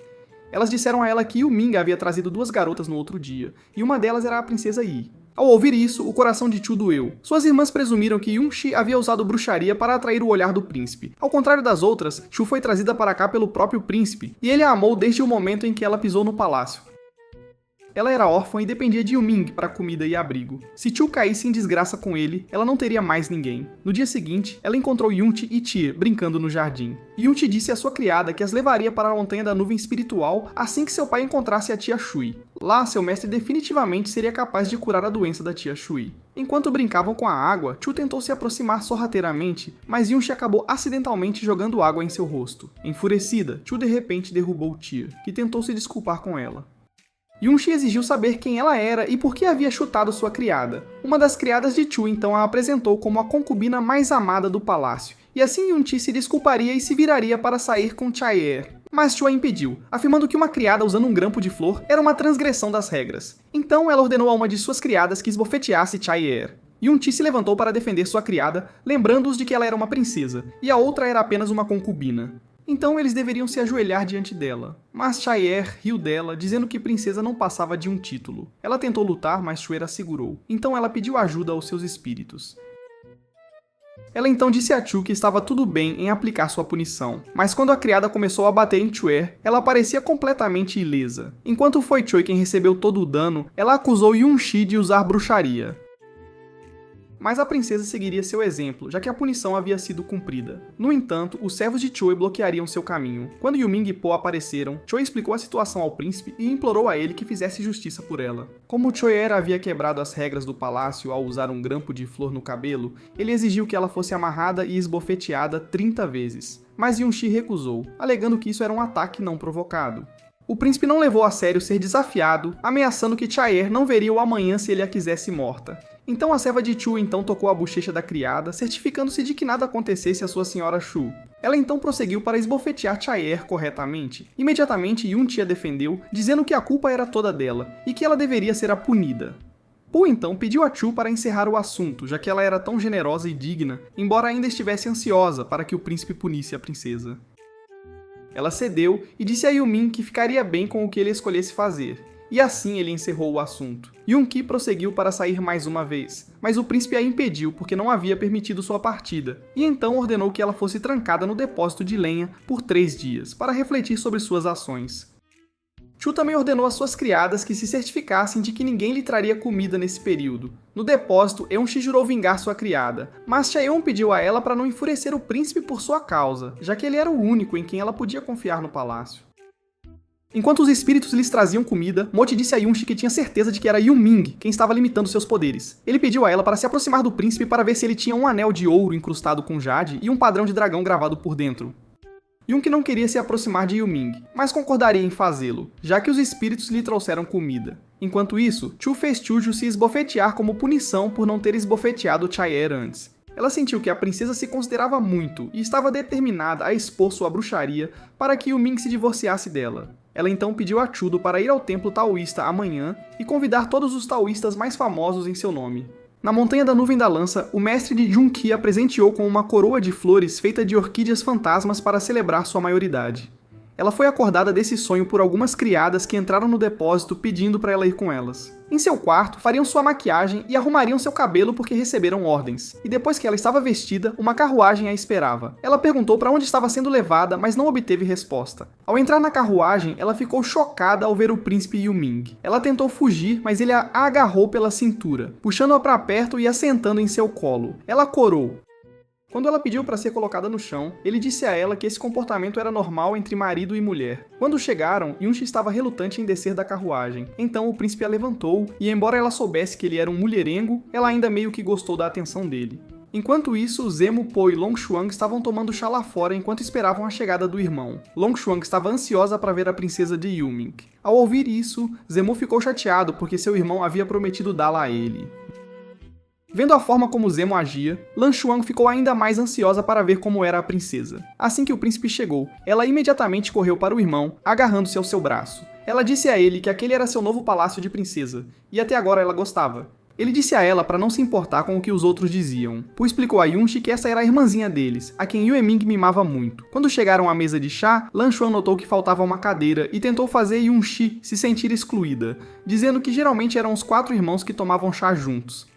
Elas disseram a ela que Yuming havia trazido 2 garotas no outro dia, e uma delas era a princesa Yi. Ao ouvir isso, o coração de Chu doeu. Suas irmãs presumiram que Yunxi havia usado bruxaria para atrair o olhar do príncipe. Ao contrário das outras, Chu foi trazida para cá pelo próprio príncipe, e ele a amou desde o momento em que ela pisou no palácio. Ela era órfã e dependia de Yuming para comida e abrigo. Se Chu caísse em desgraça com ele, ela não teria mais ninguém. No dia seguinte, ela encontrou Yunchi e Tyr brincando no jardim. Yunchi disse à sua criada que as levaria para a montanha da nuvem espiritual assim que seu pai encontrasse a tia Shui. Lá, seu mestre definitivamente seria capaz de curar a doença da tia Shui. Enquanto brincavam com a água, Chu tentou se aproximar sorrateiramente, mas Yunchi acabou acidentalmente jogando água em seu rosto. Enfurecida, Chu de repente derrubou Tyr, que tentou se desculpar com ela. Yunxi exigiu saber quem ela era e por que havia chutado sua criada. Uma das criadas de Chu então a apresentou como a concubina mais amada do palácio, e assim Yunxi se desculparia e se viraria para sair com Chaeer. Mas Chu a impediu, afirmando que uma criada usando um grampo de flor era uma transgressão das regras. Então ela ordenou a uma de suas criadas que esbofeteasse Chaeer. Yunxi se levantou para defender sua criada, lembrando-os de que ela era uma princesa, e a outra era apenas uma concubina. Então eles deveriam se ajoelhar diante dela. Mas Chaeer riu dela, dizendo que princesa não passava de um título. Ela tentou lutar, mas Chuer a segurou. Então ela pediu ajuda aos seus espíritos. Ela então disse a Chu que estava tudo bem em aplicar sua punição, mas quando a criada começou a bater em Chuer, ela parecia completamente ilesa. Enquanto foi Choi quem recebeu todo o dano, ela acusou Yunxi de usar bruxaria. Mas a princesa seguiria seu exemplo, já que a punição havia sido cumprida. No entanto, os servos de Choi bloqueariam seu caminho. Quando Yuming e Po apareceram, Choi explicou a situação ao príncipe e implorou a ele que fizesse justiça por ela. Como Choier havia quebrado as regras do palácio ao usar um grampo de flor no cabelo, ele exigiu que ela fosse amarrada e esbofeteada 30 vezes. Mas Yunxi recusou, alegando que isso era um ataque não provocado. O príncipe não levou a sério ser desafiado, ameaçando que Chaeer não veria o amanhã se ele a quisesse morta. Então a serva de Chu então tocou a bochecha da criada, certificando-se de que nada acontecesse à sua senhora Chu. Ela então prosseguiu para esbofetear Chaeer corretamente. Imediatamente Yunxi a defendeu, dizendo que a culpa era toda dela, e que ela deveria ser a punida. Po então pediu a Chu para encerrar o assunto, já que ela era tão generosa e digna, embora ainda estivesse ansiosa para que o príncipe punisse a princesa. Ela cedeu e disse a Yuming que ficaria bem com o que ele escolhesse fazer. E assim ele encerrou o assunto. Yunqi prosseguiu para sair mais uma vez, mas o príncipe a impediu porque não havia permitido sua partida, e então ordenou que ela fosse trancada no depósito de lenha por 3 dias, para refletir sobre suas ações. Chu também ordenou às suas criadas que se certificassem de que ninguém lhe traria comida nesse período. No depósito, Eunxi jurou vingar sua criada, mas Chaeon pediu a ela para não enfurecer o príncipe por sua causa, já que ele era o único em quem ela podia confiar no palácio. Enquanto os espíritos lhes traziam comida, Moti disse a Yunxi que tinha certeza de que era Yuming quem estava limitando seus poderes. Ele pediu a ela para se aproximar do príncipe para ver se ele tinha um anel de ouro incrustado com jade e um padrão de dragão gravado por dentro. Yunqi não queria se aproximar de Yuming, mas concordaria em fazê-lo, já que os espíritos lhe trouxeram comida. Enquanto isso, Chu fez Chuju se esbofetear como punição por não ter esbofeteado Chaeer antes. Ela sentiu que a princesa se considerava muito e estava determinada a expor sua bruxaria para que Yuming se divorciasse dela. Ela então pediu a Chudo para ir ao templo taoísta amanhã e convidar todos os taoístas mais famosos em seu nome. Na Montanha da Nuvem da Lança, o mestre de Junqi a presenteou com uma coroa de flores feita de orquídeas fantasmas para celebrar sua maioridade. Ela foi acordada desse sonho por algumas criadas que entraram no depósito pedindo para ela ir com elas. Em seu quarto, fariam sua maquiagem e arrumariam seu cabelo porque receberam ordens. E depois que ela estava vestida, uma carruagem a esperava. Ela perguntou para onde estava sendo levada, mas não obteve resposta. Ao entrar na carruagem, ela ficou chocada ao ver o príncipe Yuming. Ela tentou fugir, mas ele a agarrou pela cintura, puxando-a para perto e a sentando em seu colo. Ela corou. Quando ela pediu para ser colocada no chão, ele disse a ela que esse comportamento era normal entre marido e mulher. Quando chegaram, Yunxi estava relutante em descer da carruagem. Então o príncipe a levantou, e embora ela soubesse que ele era um mulherengo, ela ainda meio que gostou da atenção dele. Enquanto isso, Zemo, Po e Long Xuang estavam tomando chá lá fora enquanto esperavam a chegada do irmão. Long Xuang estava ansiosa para ver a princesa de Yuming. Ao ouvir isso, Zemo ficou chateado porque seu irmão havia prometido dá-la a ele. Vendo a forma como Zemo agia, Lan Xuan ficou ainda mais ansiosa para ver como era a princesa. Assim que o príncipe chegou, ela imediatamente correu para o irmão, agarrando-se ao seu braço. Ela disse a ele que aquele era seu novo palácio de princesa, e até agora ela gostava. Ele disse a ela para não se importar com o que os outros diziam, pois explicou a Yunxi que essa era a irmãzinha deles, a quem Yue Ming mimava muito. Quando chegaram à mesa de chá, Lan Xuan notou que faltava uma cadeira e tentou fazer Yunxi se sentir excluída, dizendo que geralmente eram os 4 irmãos que tomavam chá juntos.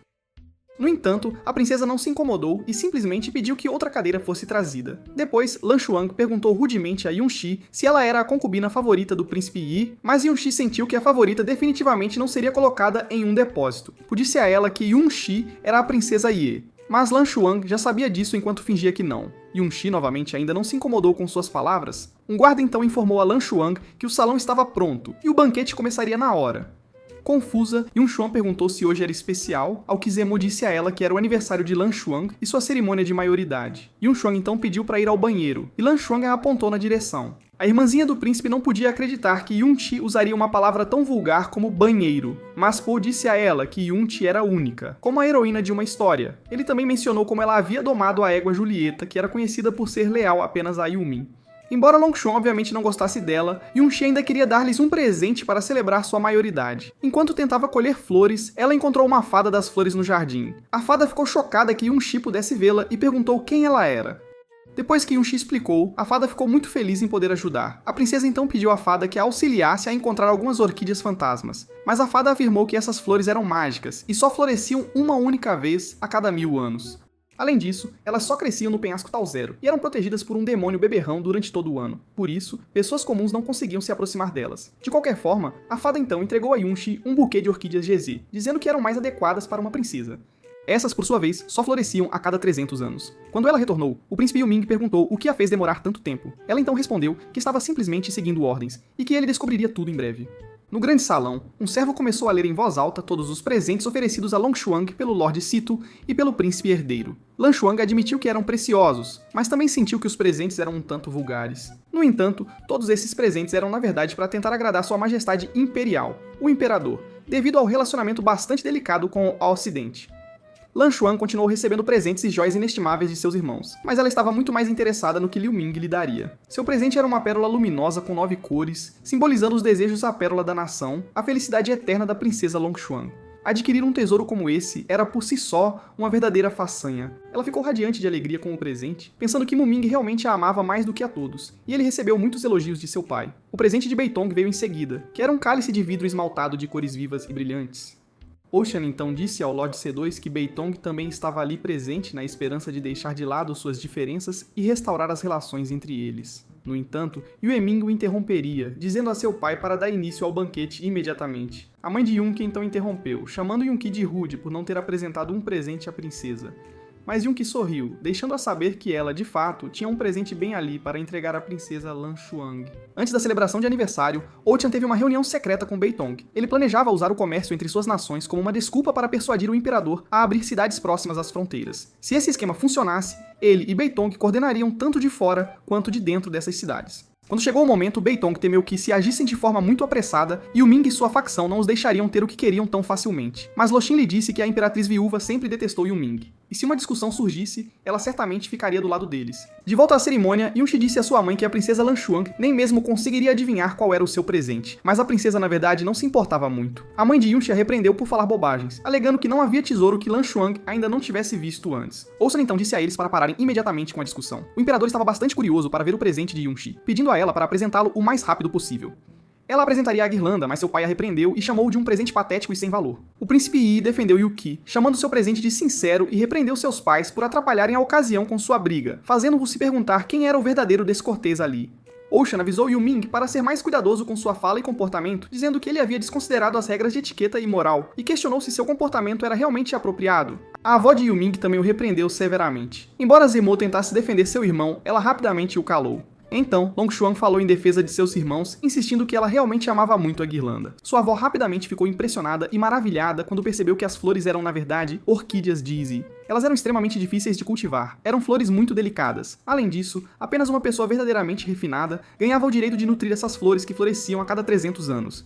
No entanto, a princesa não se incomodou e simplesmente pediu que outra cadeira fosse trazida. Depois, Lan Xuan perguntou rudemente a Yunxi se ela era a concubina favorita do príncipe Yi, mas Yunxi sentiu que a favorita definitivamente não seria colocada em um depósito. Disse a ela que Yunxi era a princesa Yi, mas Lan Xuan já sabia disso enquanto fingia que não. Yunxi novamente ainda não se incomodou com suas palavras. Um guarda então informou a Lan Xuan que o salão estava pronto e o banquete começaria na hora. Confusa, Yun Xuan perguntou se hoje era especial, ao que Zemo disse a ela que era o aniversário de Lan Xuan e sua cerimônia de maioridade. Yun Xuan então pediu para ir ao banheiro, e Lan Xuan a apontou na direção. A irmãzinha do príncipe não podia acreditar que Yun-Chi usaria uma palavra tão vulgar como banheiro, mas Po disse a ela que Yun-Chi era única, como a heroína de uma história. Ele também mencionou como ela havia domado a égua Julieta, que era conhecida por ser leal apenas a Yumin. Embora Long Xuan obviamente não gostasse dela, Yun-Chi ainda queria dar-lhes um presente para celebrar sua maioridade. Enquanto tentava colher flores, ela encontrou uma fada das flores no jardim. A fada ficou chocada que Yun-Chi pudesse vê-la e perguntou quem ela era. Depois que Yun-Chi explicou, a fada ficou muito feliz em poder ajudar. A princesa então pediu à fada que a auxiliasse a encontrar algumas orquídeas fantasmas, mas a fada afirmou que essas flores eram mágicas e só floresciam uma única vez a cada 1000 anos. Além disso, elas só cresciam no penhasco Tal Zero e eram protegidas por um demônio beberrão durante todo o ano. Por isso, pessoas comuns não conseguiam se aproximar delas. De qualquer forma, a fada então entregou a Yun-Chi um buquê de orquídeas GZ, dizendo que eram mais adequadas para uma princesa. Essas, por sua vez, só floresciam a cada 300 anos. Quando ela retornou, o príncipe Yu Ming perguntou o que a fez demorar tanto tempo. Ela então respondeu que estava simplesmente seguindo ordens, e que ele descobriria tudo em breve. No grande salão, um servo começou a ler em voz alta todos os presentes oferecidos a Long Xuan pelo Lord Sito e pelo príncipe herdeiro. Lan Xuan admitiu que eram preciosos, mas também sentiu que os presentes eram um tanto vulgares. No entanto, todos esses presentes eram na verdade para tentar agradar sua majestade imperial, o imperador, devido ao relacionamento bastante delicado com o Ocidente. Lan Xuan continuou recebendo presentes e joias inestimáveis de seus irmãos, mas ela estava muito mais interessada no que Liu Ming lhe daria. Seu presente era uma pérola luminosa com 9 cores, simbolizando os desejos da pérola da nação, a felicidade eterna da princesa Long Xuan. Adquirir um tesouro como esse era por si só uma verdadeira façanha. Ela ficou radiante de alegria com o presente, pensando que Mu Ming realmente a amava mais do que a todos, e ele recebeu muitos elogios de seu pai. O presente de Beitong veio em seguida, que era um cálice de vidro esmaltado de cores vivas e brilhantes. Ocean então disse ao Lord C2 que Beitong também estava ali presente na esperança de deixar de lado suas diferenças e restaurar as relações entre eles. No entanto, Yue Ming o interromperia, dizendo a seu pai para dar início ao banquete imediatamente. A mãe de Yunqi então interrompeu, chamando Yunqi de rude por não ter apresentado um presente à princesa. Mas Yunqi sorriu, deixando-a saber que ela, de fato, tinha um presente bem ali para entregar à princesa Lan Xuan. Antes da celebração de aniversário, Ocean teve uma reunião secreta com Beitong. Ele planejava usar o comércio entre suas nações como uma desculpa para persuadir o imperador a abrir cidades próximas às fronteiras. Se esse esquema funcionasse, ele e Beitong coordenariam tanto de fora quanto de dentro dessas cidades. Quando chegou o momento, Beitong temeu que, se agissem de forma muito apressada, Yu Ming e sua facção não os deixariam ter o que queriam tão facilmente. Mas Lo Xin lhe disse que a imperatriz viúva sempre detestou Yu Ming, e se uma discussão surgisse, ela certamente ficaria do lado deles. De volta à cerimônia, Yunqi disse à sua mãe que a princesa Lan Xuan nem mesmo conseguiria adivinhar qual era o seu presente, mas a princesa na verdade não se importava muito. A mãe de Yunqi a repreendeu por falar bobagens, alegando que não havia tesouro que Lan Xuan ainda não tivesse visto antes. Ocean então disse a eles para pararem imediatamente com a discussão. O imperador estava bastante curioso para ver o presente de Yunqi, pedindo a ela para apresentá-lo o mais rápido possível. Ela apresentaria a guirlanda, mas seu pai a repreendeu e chamou-o de um presente patético e sem valor. O príncipe Yi defendeu Yuki, chamando seu presente de sincero e repreendeu seus pais por atrapalharem a ocasião com sua briga, fazendo-o se perguntar quem era o verdadeiro descortês ali. Ocean avisou Yu Ming para ser mais cuidadoso com sua fala e comportamento, dizendo que ele havia desconsiderado as regras de etiqueta e moral, e questionou se seu comportamento era realmente apropriado. A avó de Yu Ming também o repreendeu severamente. Embora Zemo tentasse defender seu irmão, ela rapidamente o calou. Então, Long Xuan falou em defesa de seus irmãos, insistindo que ela realmente amava muito a guirlanda. Sua avó rapidamente ficou impressionada e maravilhada quando percebeu que as flores eram, na verdade, orquídeas Dizzy. Elas eram extremamente difíceis de cultivar, eram flores muito delicadas. Além disso, apenas uma pessoa verdadeiramente refinada ganhava o direito de nutrir essas flores que floresciam a cada 300 anos.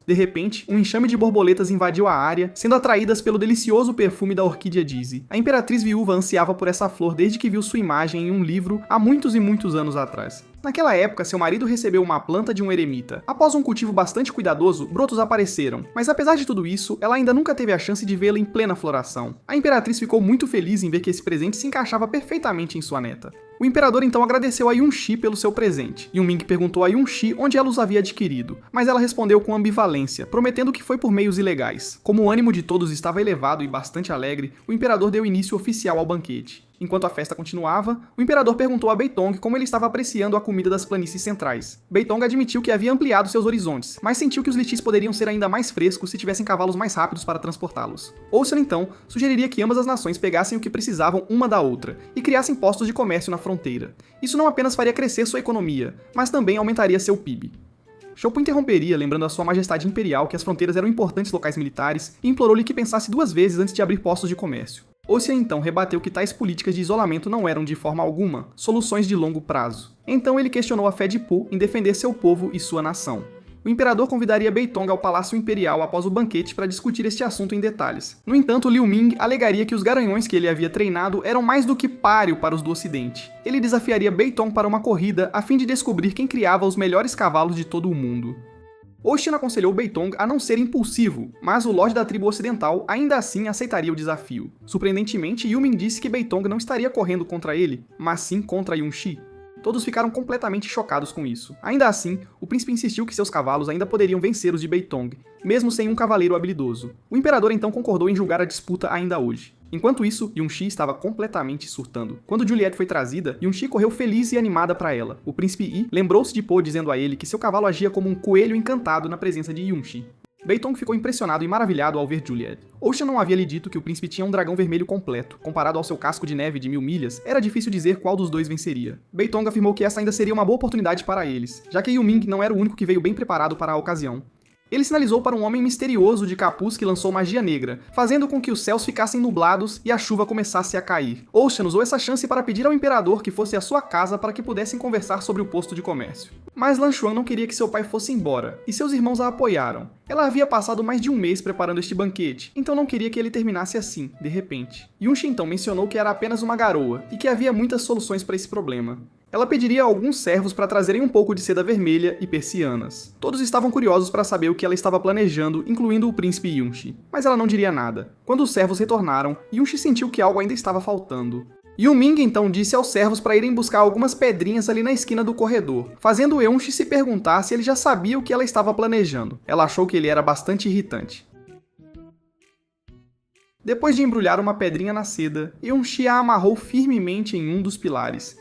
De repente, um enxame de borboletas invadiu a área, sendo atraídas pelo delicioso perfume da orquídea Dizzy. A imperatriz viúva ansiava por essa flor desde que viu sua imagem em um livro há muitos e muitos anos atrás. Naquela época, seu marido recebeu uma planta de um eremita. Após um cultivo bastante cuidadoso, brotos apareceram, mas apesar de tudo isso, ela ainda nunca teve a chance de vê-la em plena floração. A imperatriz ficou muito feliz em ver que esse presente se encaixava perfeitamente em sua neta. O imperador então agradeceu a Yunqi pelo seu presente. Yu Ming perguntou a Yunqi onde ela os havia adquirido, mas ela respondeu com ambivalência, prometendo que foi por meios ilegais. Como o ânimo de todos estava elevado e bastante alegre, o imperador deu início oficial ao banquete. Enquanto a festa continuava, o imperador perguntou a Beitong como ele estava apreciando a comida das planícies centrais. Beitong admitiu que havia ampliado seus horizontes, mas sentiu que os litis poderiam ser ainda mais frescos se tivessem cavalos mais rápidos para transportá-los. Ocean, então, sugeriria que ambas as nações pegassem o que precisavam uma da outra e criassem postos de comércio na fronteira. Isso não apenas faria crescer sua economia, mas também aumentaria seu PIB. Shopo interromperia, lembrando a sua majestade imperial que as fronteiras eram importantes locais militares, e implorou-lhe que pensasse 2 vezes antes de abrir postos de comércio. Ocean então rebateu que tais políticas de isolamento não eram de forma alguma soluções de longo prazo. Então ele questionou a fé de Pu em defender seu povo e sua nação. O imperador convidaria Beitong ao Palácio Imperial após o banquete para discutir este assunto em detalhes. No entanto, Liu Ming alegaria que os garanhões que ele havia treinado eram mais do que páreo para os do Ocidente. Ele desafiaria Beitong para uma corrida a fim de descobrir quem criava os melhores cavalos de todo o mundo. Ocean aconselhou Beitong a não ser impulsivo, mas o Lorde da tribo ocidental ainda assim aceitaria o desafio. Surpreendentemente, Yu Ming disse que Beitong não estaria correndo contra ele, mas sim contra Yunxi. Todos ficaram completamente chocados com isso. Ainda assim, o príncipe insistiu que seus cavalos ainda poderiam vencer os de Beitong, mesmo sem um cavaleiro habilidoso. O imperador então concordou em julgar a disputa ainda hoje. Enquanto isso, Yunxi estava completamente surtando. Quando Juliet foi trazida, Yunxi correu feliz e animada para ela. O príncipe Yi lembrou-se de Po dizendo a ele que seu cavalo agia como um coelho encantado na presença de Yunxi. Beitong ficou impressionado e maravilhado ao ver Juliet. Ocean não havia lhe dito que o príncipe tinha um dragão vermelho completo. Comparado ao seu casco de neve de 1000 milhas, era difícil dizer qual dos dois venceria. Beitong afirmou que essa ainda seria uma boa oportunidade para eles, já que Yu Ming não era o único que veio bem preparado para a ocasião. Ele sinalizou para um homem misterioso de capuz que lançou magia negra, fazendo com que os céus ficassem nublados e a chuva começasse a cair. Ocean usou essa chance para pedir ao imperador que fosse à sua casa para que pudessem conversar sobre o posto de comércio. Mas Lan Xuan não queria que seu pai fosse embora, e seus irmãos a apoiaram. Ela havia passado mais de um mês preparando este banquete, então não queria que ele terminasse assim, de repente. Yunxi então mencionou que era apenas uma garoa, e que havia muitas soluções para esse problema. Ela pediria a alguns servos para trazerem um pouco de seda vermelha e persianas. Todos estavam curiosos para saber o que ela estava planejando, incluindo o príncipe Yunxi. Mas ela não diria nada. Quando os servos retornaram, Yunxi sentiu que algo ainda estava faltando. Yu Ming então disse aos servos para irem buscar algumas pedrinhas ali na esquina do corredor, fazendo Yunxi se perguntar se ele já sabia o que ela estava planejando. Ela achou que ele era bastante irritante. Depois de embrulhar uma pedrinha na seda, Yunxi a amarrou firmemente em um dos pilares.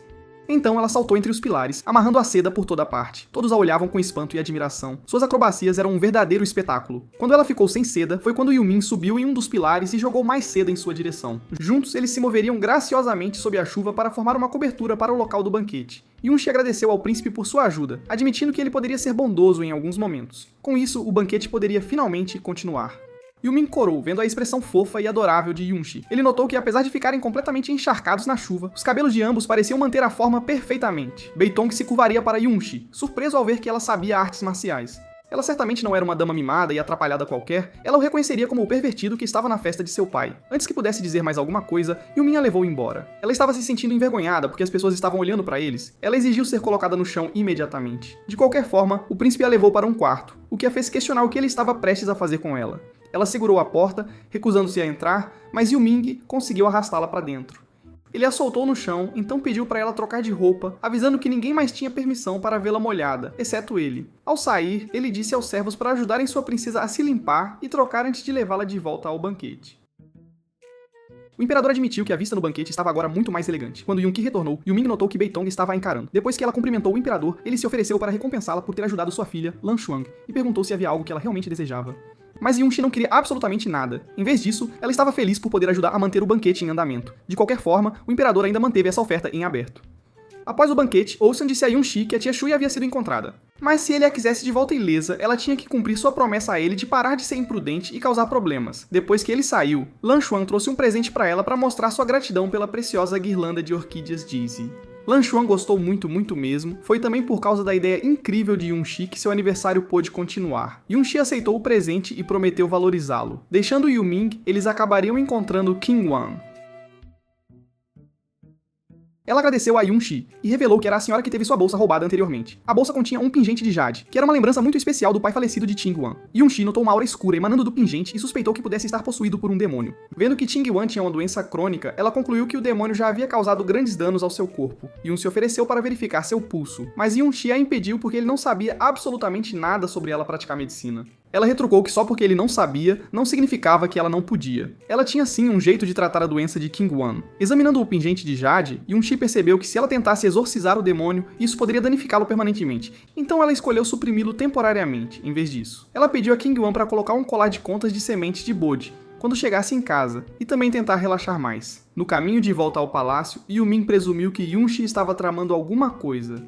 Então ela saltou entre os pilares, amarrando a seda por toda parte. Todos a olhavam com espanto e admiração. Suas acrobacias eram um verdadeiro espetáculo. Quando ela ficou sem seda, foi quando Yu Ming subiu em um dos pilares e jogou mais seda em sua direção. Juntos, eles se moveriam graciosamente sob a chuva para formar uma cobertura para o local do banquete. Yunxi agradeceu ao príncipe por sua ajuda, admitindo que ele poderia ser bondoso em alguns momentos. Com isso, o banquete poderia finalmente continuar. Yu Ming corou, vendo a expressão fofa e adorável de Yunxi. Ele notou que, apesar de ficarem completamente encharcados na chuva, os cabelos de ambos pareciam manter a forma perfeitamente. Beitong se curvaria para Yunxi, surpreso ao ver que ela sabia artes marciais. Ela certamente não era uma dama mimada e atrapalhada qualquer, ela o reconheceria como o pervertido que estava na festa de seu pai. Antes que pudesse dizer mais alguma coisa, Yu Ming a levou embora. Ela estava se sentindo envergonhada porque as pessoas estavam olhando para eles. Ela exigiu ser colocada no chão imediatamente. De qualquer forma, o príncipe a levou para um quarto, o que a fez questionar o que ele estava prestes a fazer com ela. Ela segurou a porta, recusando-se a entrar, mas Yu Ming conseguiu arrastá-la para dentro. Ele a soltou no chão, então pediu para ela trocar de roupa, avisando que ninguém mais tinha permissão para vê-la molhada, exceto ele. Ao sair, ele disse aos servos para ajudarem sua princesa a se limpar e trocar antes de levá-la de volta ao banquete. O imperador admitiu que a vista no banquete estava agora muito mais elegante. Quando Yunqi retornou, Yu Ming notou que Beitong estava a encarando. Depois que ela cumprimentou o imperador, ele se ofereceu para recompensá-la por ter ajudado sua filha, Lan Xuan, e perguntou se havia algo que ela realmente desejava. Mas Yunxi não queria absolutamente nada. Em vez disso, ela estava feliz por poder ajudar a manter o banquete em andamento. De qualquer forma, o imperador ainda manteve essa oferta em aberto. Após o banquete, Ocean disse a Yunxi que a tia Shui havia sido encontrada. Mas se ele a quisesse de volta ilesa, ela tinha que cumprir sua promessa a ele de parar de ser imprudente e causar problemas. Depois que ele saiu, Lan Xuan trouxe um presente para ela para mostrar sua gratidão pela preciosa guirlanda de orquídeas Daisy. Lan Xuan gostou muito mesmo, foi também por causa da ideia incrível de Yunxi que seu aniversário pôde continuar. Yunxi aceitou o presente e prometeu valorizá-lo. Deixando Yu Ming, eles acabariam encontrando Qing Wan. Ela agradeceu a Yunxi e revelou que era a senhora que teve sua bolsa roubada anteriormente. A bolsa continha um pingente de jade, que era uma lembrança muito especial do pai falecido de Qing Wan. Yunxi notou uma aura escura emanando do pingente e suspeitou que pudesse estar possuído por um demônio. Vendo que Qing Wan tinha uma doença crônica, ela concluiu que o demônio já havia causado grandes danos ao seu corpo. Yun se ofereceu para verificar seu pulso, mas Yunxi a impediu porque ele não sabia absolutamente nada sobre ela praticar medicina. Ela retrucou que só porque ele não sabia, não significava que ela não podia. Ela tinha sim um jeito de tratar a doença de Qing Wan. Examinando o pingente de jade, Yunxi percebeu que se ela tentasse exorcizar o demônio, isso poderia danificá-lo permanentemente. Então ela escolheu suprimi-lo temporariamente, em vez disso. Ela pediu a Qing Wan para colocar um colar de contas de sementes de bode quando chegasse em casa, e também tentar relaxar mais. No caminho de volta ao palácio, Yu Ming presumiu que Yunxi estava tramando alguma coisa.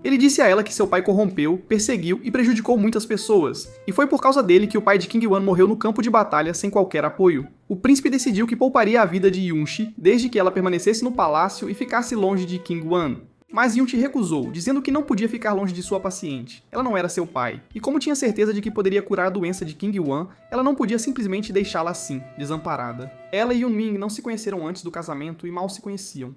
Ele disse a ela que seu pai corrompeu, perseguiu e prejudicou muitas pessoas, e foi por causa dele que o pai de King Wan morreu no campo de batalha sem qualquer apoio. O príncipe decidiu que pouparia a vida de Yunshi desde que ela permanecesse no palácio e ficasse longe de King Wan. Mas Yunshi recusou, dizendo que não podia ficar longe de sua paciente. Ela não era seu pai, e como tinha certeza de que poderia curar a doença de King Wan, ela não podia simplesmente deixá-la assim, desamparada. Ela e Yunming não se conheceram antes do casamento e mal se conheciam.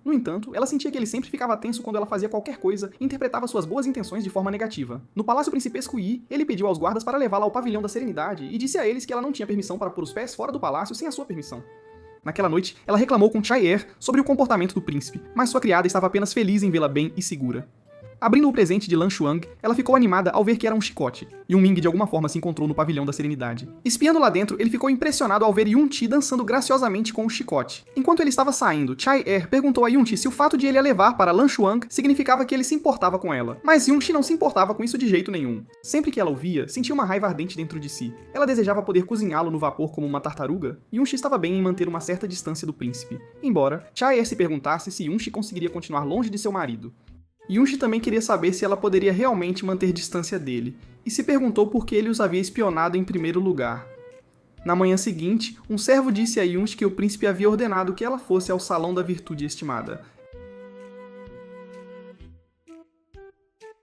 No entanto, ela sentia que ele sempre ficava tenso quando ela fazia qualquer coisa e interpretava suas boas intenções de forma negativa. No Palácio Principesco Yi, ele pediu aos guardas para levá-la ao Pavilhão da Serenidade e disse a eles que ela não tinha permissão para pôr os pés fora do palácio sem a sua permissão. Naquela noite, ela reclamou com Chai-Er sobre o comportamento do príncipe, mas sua criada estava apenas feliz em vê-la bem e segura. Abrindo o presente de Lan Xuang, ela ficou animada ao ver que era um chicote. Yunming de alguma forma se encontrou no Pavilhão da Serenidade. Espiando lá dentro, ele ficou impressionado ao ver Yunchi dançando graciosamente com o chicote. Enquanto ele estava saindo, Chai-Er perguntou a Yunchi se o fato de ele a levar para Lan Xuang significava que ele se importava com ela. Mas Yunchi não se importava com isso de jeito nenhum. Sempre que ela o via, sentia uma raiva ardente dentro de si. Ela desejava poder cozinhá-lo no vapor como uma tartaruga. Yunchi estava bem em manter uma certa distância do príncipe. Embora Chai-Er se perguntasse se Yunchi conseguiria continuar longe de seu marido. Yunchi também queria saber se ela poderia realmente manter distância dele, e se perguntou por que ele os havia espionado em primeiro lugar. Na manhã seguinte, um servo disse a Yunchi que o príncipe havia ordenado que ela fosse ao Salão da Virtude Estimada.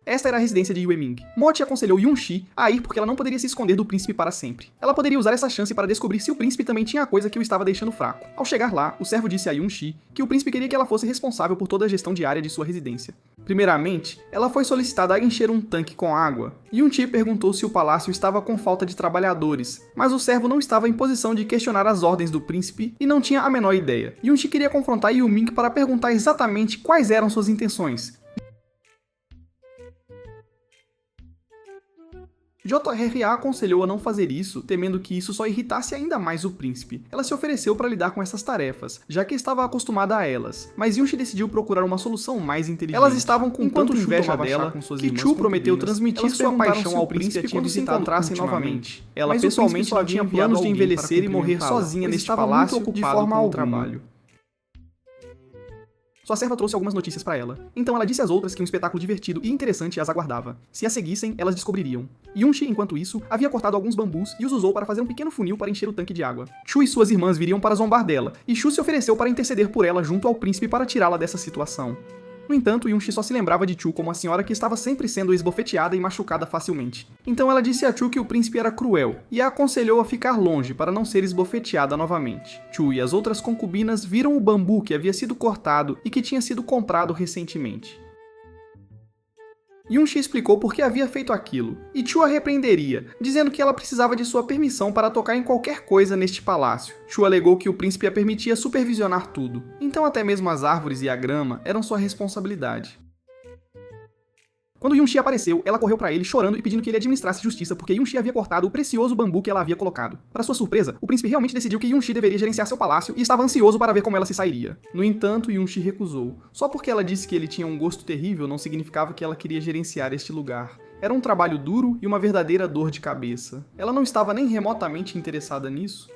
Esta era a residência de Yue-Ming. Mochi aconselhou Yunchi a ir porque ela não poderia se esconder do príncipe para sempre. Ela poderia usar essa chance para descobrir se o príncipe também tinha a coisa que o estava deixando fraco. Ao chegar lá, o servo disse a Yunchi que o príncipe queria que ela fosse responsável por toda a gestão diária de sua residência. Primeiramente, ela foi solicitada a encher um tanque com água. Yunchi perguntou se o palácio estava com falta de trabalhadores, mas o servo não estava em posição de questionar as ordens do príncipe e não tinha a menor ideia. Yunchi queria confrontar Yue-Ming para perguntar exatamente quais eram suas intenções. JRA aconselhou a não fazer isso, temendo que isso só irritasse ainda mais o príncipe. Ela se ofereceu para lidar com essas tarefas, já que estava acostumada a elas, mas Yunchi decidiu procurar uma solução mais inteligente. Elas estavam com tanta inveja dela que Chu prometeu transmitir sua paixão ao príncipe quando se encontrassem novamente. Ela pessoalmente não tinha planos de envelhecer e morrer sozinha neste palácio de forma alguma. Sua serva trouxe algumas notícias para ela. Então ela disse às outras que um espetáculo divertido e interessante as aguardava. Se a seguissem, elas descobririam. Yunchi, enquanto isso, havia cortado alguns bambus e os usou para fazer um pequeno funil para encher o tanque de água. Chu e suas irmãs viriam para zombar dela, e Chu se ofereceu para interceder por ela junto ao príncipe para tirá-la dessa situação. No entanto, Yunchi só se lembrava de Chu como a senhora que estava sempre sendo esbofeteada e machucada facilmente. Então ela disse a Chu que o príncipe era cruel, e a aconselhou a ficar longe para não ser esbofeteada novamente. Chu e as outras concubinas viram o bambu que havia sido cortado e que tinha sido comprado recentemente. Yunchi explicou por que havia feito aquilo, e Chu a repreenderia, dizendo que ela precisava de sua permissão para tocar em qualquer coisa neste palácio. Chu alegou que o príncipe a permitia supervisionar tudo, então até mesmo as árvores e a grama eram sua responsabilidade. Quando Yunchi apareceu, ela correu para ele chorando e pedindo que ele administrasse justiça porque Yunchi havia cortado o precioso bambu que ela havia colocado. Para sua surpresa, o príncipe realmente decidiu que Yunchi deveria gerenciar seu palácio e estava ansioso para ver como ela se sairia. No entanto, Yunchi recusou. Só porque ela disse que ele tinha um gosto terrível não significava que ela queria gerenciar este lugar. Era um trabalho duro e uma verdadeira dor de cabeça. Ela não estava nem remotamente interessada nisso.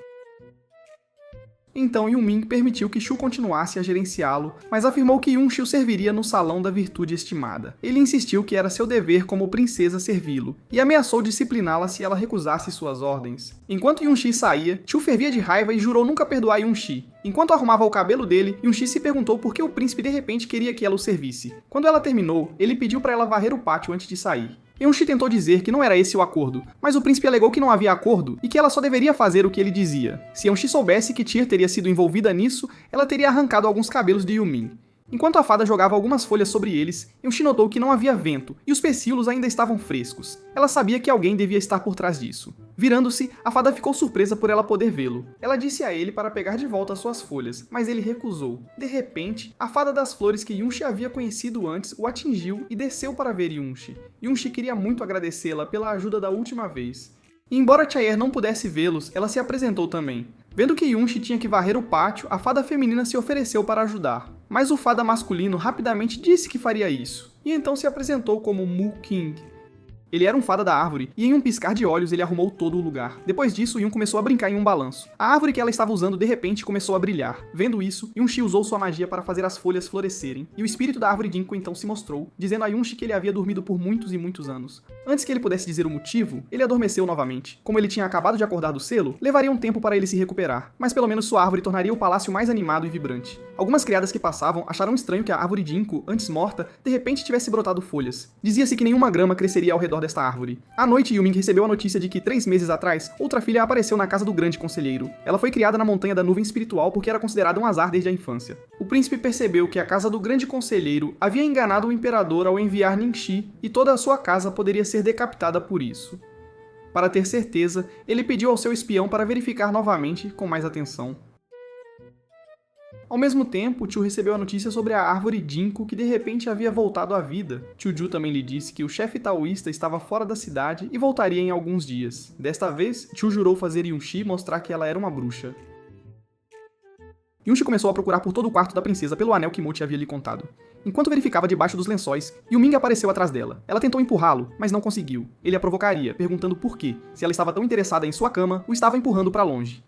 Então Yue-Ming permitiu que Chu continuasse a gerenciá-lo, mas afirmou que Yunchi o serviria no Salão da Virtude Estimada. Ele insistiu que era seu dever como princesa servi-lo, e ameaçou discipliná-la se ela recusasse suas ordens. Enquanto Yunchi saía, Chu fervia de raiva e jurou nunca perdoar Yunchi. Enquanto arrumava o cabelo dele, Yunchi se perguntou por que o príncipe de repente queria que ela o servisse. Quando ela terminou, ele pediu para ela varrer o pátio antes de sair. Yunchi tentou dizer que não era esse o acordo, mas o príncipe alegou que não havia acordo e que ela só deveria fazer o que ele dizia. Se Yunchi soubesse que Tyr teria sido envolvida nisso, ela teria arrancado alguns cabelos de Yue-Ming. Enquanto a fada jogava algumas folhas sobre eles, Yunchi notou que não havia vento e os pecíolos ainda estavam frescos. Ela sabia que alguém devia estar por trás disso. Virando-se, a fada ficou surpresa por ela poder vê-lo. Ela disse a ele para pegar de volta suas folhas, mas ele recusou. De repente, a fada das flores que Yunchi havia conhecido antes o atingiu e desceu para ver Yunchi. Yunchi queria muito agradecê-la pela ajuda da última vez. E embora Chai-Er não pudesse vê-los, ela se apresentou também. Vendo que Yunchi tinha que varrer o pátio, a fada feminina se ofereceu para ajudar. Mas o fada masculino rapidamente disse que faria isso, e então se apresentou como Mu King. Ele era um fada da árvore, e em um piscar de olhos ele arrumou todo o lugar. Depois disso, Yun começou a brincar em um balanço. A árvore que ela estava usando de repente começou a brilhar. Vendo isso, Yunshi usou sua magia para fazer as folhas florescerem, e o espírito da árvore Ginkgo então se mostrou, dizendo a Yunshi que ele havia dormido por muitos e muitos anos. Antes que ele pudesse dizer o motivo, ele adormeceu novamente. Como ele tinha acabado de acordar do selo, levaria um tempo para ele se recuperar, mas pelo menos sua árvore tornaria o palácio mais animado e vibrante. Algumas criadas que passavam acharam estranho que a árvore Ginkgo, antes morta, de repente tivesse brotado folhas. Dizia-se que nenhuma grama cresceria ao redor desta árvore. À noite, Yu Ming recebeu a notícia de que 3 meses atrás, outra filha apareceu na casa do grande conselheiro. Ela foi criada na montanha da nuvem espiritual porque era considerada um azar desde a infância. O príncipe percebeu que a casa do grande conselheiro havia enganado o imperador ao enviar Ningxi e toda a sua casa poderia ser decapitada por isso. Para ter certeza, ele pediu ao seu espião para verificar novamente com mais atenção. Ao mesmo tempo, Chu recebeu a notícia sobre a árvore Ginkgo que de repente havia voltado à vida. Chuju também lhe disse que o chefe taoísta estava fora da cidade e voltaria em alguns dias. Desta vez, Chu jurou fazer Yunshi mostrar que ela era uma bruxa. Yunshi começou a procurar por todo o quarto da princesa pelo anel que Mochi havia lhe contado. Enquanto verificava debaixo dos lençóis, Yu Ming apareceu atrás dela. Ela tentou empurrá-lo, mas não conseguiu. Ele a provocaria, perguntando por quê, se ela estava tão interessada em sua cama, o estava empurrando para longe.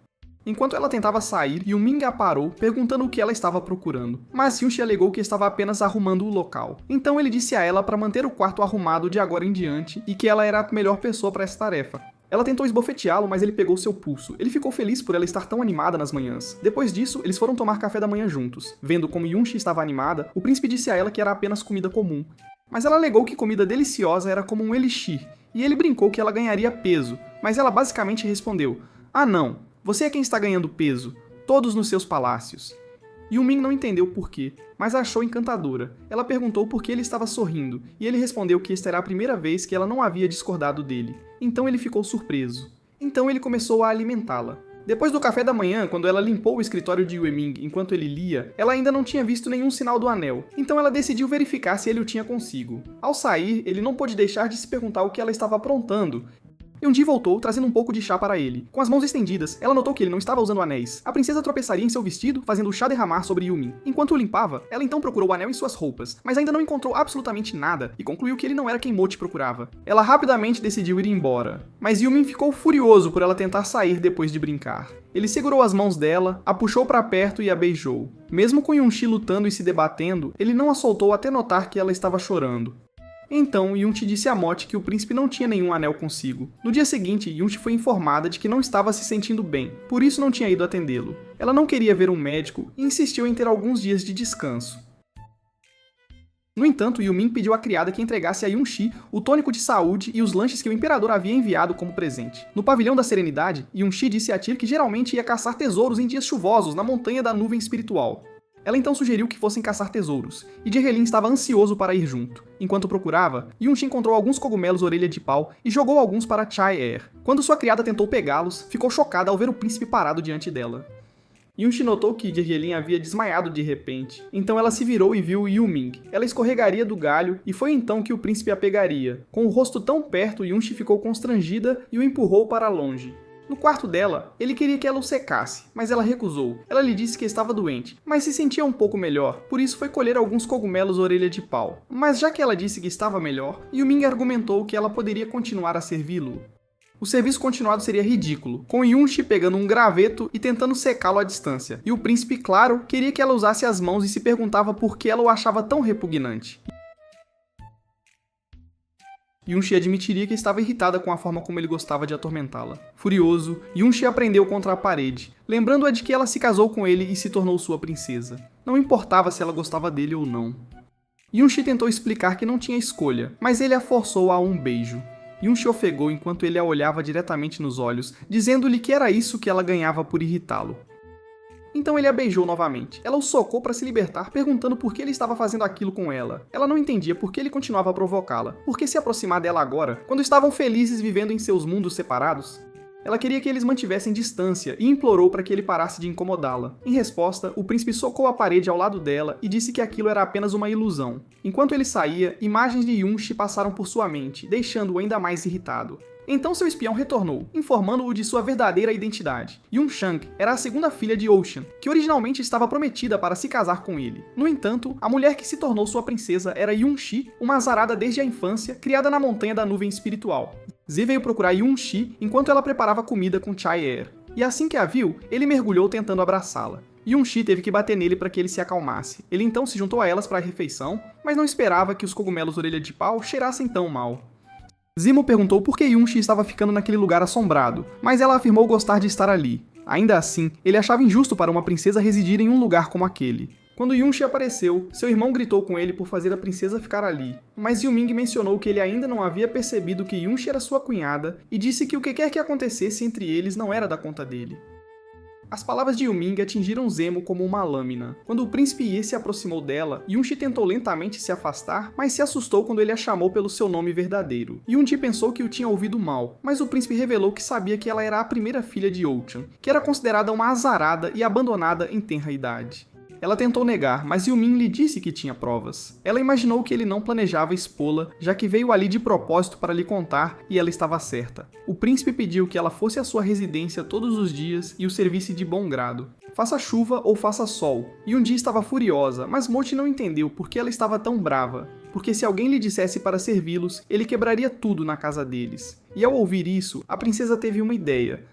Enquanto ela tentava sair, Yu Ming a parou, perguntando o que ela estava procurando. Mas Yunshi alegou que estava apenas arrumando o local. Então ele disse a ela para manter o quarto arrumado de agora em diante e que ela era a melhor pessoa para essa tarefa. Ela tentou esbofeteá-lo, mas ele pegou seu pulso. Ele ficou feliz por ela estar tão animada nas manhãs. Depois disso, eles foram tomar café da manhã juntos. Vendo como Yunshi estava animada, o príncipe disse a ela que era apenas comida comum. Mas ela alegou que comida deliciosa era como um elixir, e ele brincou que ela ganharia peso, mas ela basicamente respondeu: "Ah não, você é quem está ganhando peso, todos nos seus palácios." Yu Ming não entendeu o porquê, mas a achou encantadora. Ela perguntou por que ele estava sorrindo, e ele respondeu que esta era a primeira vez que ela não havia discordado dele. Então ele ficou surpreso. Então ele começou a alimentá-la. Depois do café da manhã, quando ela limpou o escritório de Yu Ming enquanto ele lia, ela ainda não tinha visto nenhum sinal do anel, então ela decidiu verificar se ele o tinha consigo. Ao sair, ele não pôde deixar de se perguntar o que ela estava aprontando. Yunji voltou, trazendo um pouco de chá para ele. Com as mãos estendidas, ela notou que ele não estava usando anéis. A princesa tropeçaria em seu vestido, fazendo o chá derramar sobre Yumin. Enquanto o limpava, ela então procurou o anel em suas roupas, mas ainda não encontrou absolutamente nada, e concluiu que ele não era quem Mochi procurava. Ela rapidamente decidiu ir embora, mas Yumin ficou furioso por ela tentar sair depois de brincar. Ele segurou as mãos dela, a puxou para perto e a beijou. Mesmo com Yunshi lutando e se debatendo, ele não a soltou até notar que ela estava chorando. Então, Yunchi disse a Mochi que o príncipe não tinha nenhum anel consigo. No dia seguinte, Yunchi foi informada de que não estava se sentindo bem, por isso não tinha ido atendê-lo. Ela não queria ver um médico e insistiu em ter alguns dias de descanso. No entanto, Yumin pediu à criada que entregasse a Yunshi o tônico de saúde e os lanches que o imperador havia enviado como presente. No pavilhão da serenidade, Yunshi disse a Tyr que geralmente ia caçar tesouros em dias chuvosos na montanha da nuvem espiritual. Ela então sugeriu que fossem caçar tesouros, e Jerrelin estava ansioso para ir junto. Enquanto procurava, Yunchi encontrou alguns cogumelos orelha de pau e jogou alguns para Chai-Er. Quando sua criada tentou pegá-los, ficou chocada ao ver o príncipe parado diante dela. Yunchi notou que Jerrelin havia desmaiado de repente, então ela se virou e viu Yu Ming. Ela escorregaria do galho e foi então que o príncipe a pegaria. Com o rosto tão perto, Yunchi ficou constrangida e o empurrou para longe. No quarto dela, ele queria que ela o secasse, mas ela recusou. Ela lhe disse que estava doente, mas se sentia um pouco melhor, por isso foi colher alguns cogumelos orelha de pau. Mas já que ela disse que estava melhor, Yu Ming argumentou que ela poderia continuar a servi-lo. O serviço continuado seria ridículo, com Yunchi pegando um graveto e tentando secá-lo à distância. E o príncipe, claro, queria que ela usasse as mãos e se perguntava por que ela o achava tão repugnante. Yunchi admitiria que estava irritada com a forma como ele gostava de atormentá-la. Furioso, Yunchi a prendeu contra a parede, lembrando-a de que ela se casou com ele e se tornou sua princesa. Não importava se ela gostava dele ou não. Yunchi tentou explicar que não tinha escolha, mas ele a forçou a um beijo. Yunchi ofegou enquanto ele a olhava diretamente nos olhos, dizendo-lhe que era isso que ela ganhava por irritá-lo. Então ele a beijou novamente. Ela o socou para se libertar, perguntando por que ele estava fazendo aquilo com ela. Ela não entendia por que ele continuava a provocá-la. Por que se aproximar dela agora, quando estavam felizes vivendo em seus mundos separados? Ela queria que eles mantivessem distância e implorou para que ele parasse de incomodá-la. Em resposta, o príncipe socou a parede ao lado dela e disse que aquilo era apenas uma ilusão. Enquanto ele saía, imagens de Yunchi passaram por sua mente, deixando-o ainda mais irritado. Então seu espião retornou, informando-o de sua verdadeira identidade. Yun-Shang era a segunda filha de Ocean, que originalmente estava prometida para se casar com ele. No entanto, a mulher que se tornou sua princesa era Yun-Shi, uma azarada desde a infância, criada na montanha da nuvem espiritual. Z veio procurar Yun-Shi enquanto ela preparava comida com Chai-Er. E assim que a viu, ele mergulhou tentando abraçá-la. Yun-Shi teve que bater nele para que ele se acalmasse. Ele então se juntou a elas para a refeição, mas não esperava que os cogumelos orelha de pau cheirassem tão mal. Zimo perguntou por que Yun-Shi estava ficando naquele lugar assombrado, mas ela afirmou gostar de estar ali. Ainda assim, ele achava injusto para uma princesa residir em um lugar como aquele. Quando Yun-Shi apareceu, seu irmão gritou com ele por fazer a princesa ficar ali, mas Yu-Ming mencionou que ele ainda não havia percebido que Yun-Shi era sua cunhada e disse que o que quer que acontecesse entre eles não era da conta dele. As palavras de Yu-Ming atingiram Zemo como uma lâmina. Quando o príncipe Yi se aproximou dela, Yun-Shi tentou lentamente se afastar, mas se assustou quando ele a chamou pelo seu nome verdadeiro. Yun-Ji pensou que o tinha ouvido mal, mas o príncipe revelou que sabia que ela era a primeira filha de Ochan, que era considerada uma azarada e abandonada em tenra idade. Ela tentou negar, mas Yu-Ming lhe disse que tinha provas. Ela imaginou que ele não planejava expô-la, já que veio ali de propósito para lhe contar e ela estava certa. O príncipe pediu que ela fosse à sua residência todos os dias e o servisse de bom grado. Faça chuva ou faça sol. Yun-Ji estava furiosa, mas Mochi não entendeu por que ela estava tão brava. Porque se alguém lhe dissesse para servi-los, ele quebraria tudo na casa deles. E ao ouvir isso, a princesa teve uma ideia.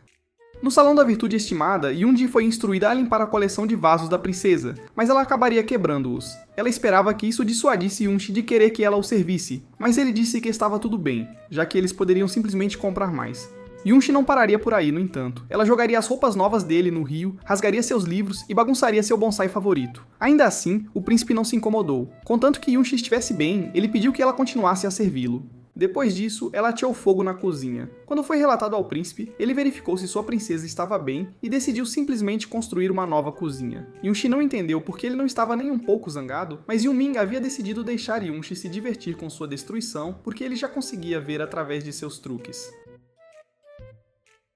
No Salão da Virtude Estimada, Yun-Ji foi instruída a limpar a coleção de vasos da princesa, mas ela acabaria quebrando-os. Ela esperava que isso dissuadisse Yun-Shi de querer que ela o servisse, mas ele disse que estava tudo bem, já que eles poderiam simplesmente comprar mais. Yun-Shi não pararia por aí, no entanto. Ela jogaria as roupas novas dele no rio, rasgaria seus livros e bagunçaria seu bonsai favorito. Ainda assim, o príncipe não se incomodou. Contanto que Yun-Shi estivesse bem, ele pediu que ela continuasse a servi-lo. Depois disso, ela ateou fogo na cozinha. Quando foi relatado ao príncipe, ele verificou se sua princesa estava bem e decidiu simplesmente construir uma nova cozinha. Yun-Shi não entendeu porque ele não estava nem um pouco zangado, mas Yu-Ming havia decidido deixar Yun-Shi se divertir com sua destruição porque ele já conseguia ver através de seus truques.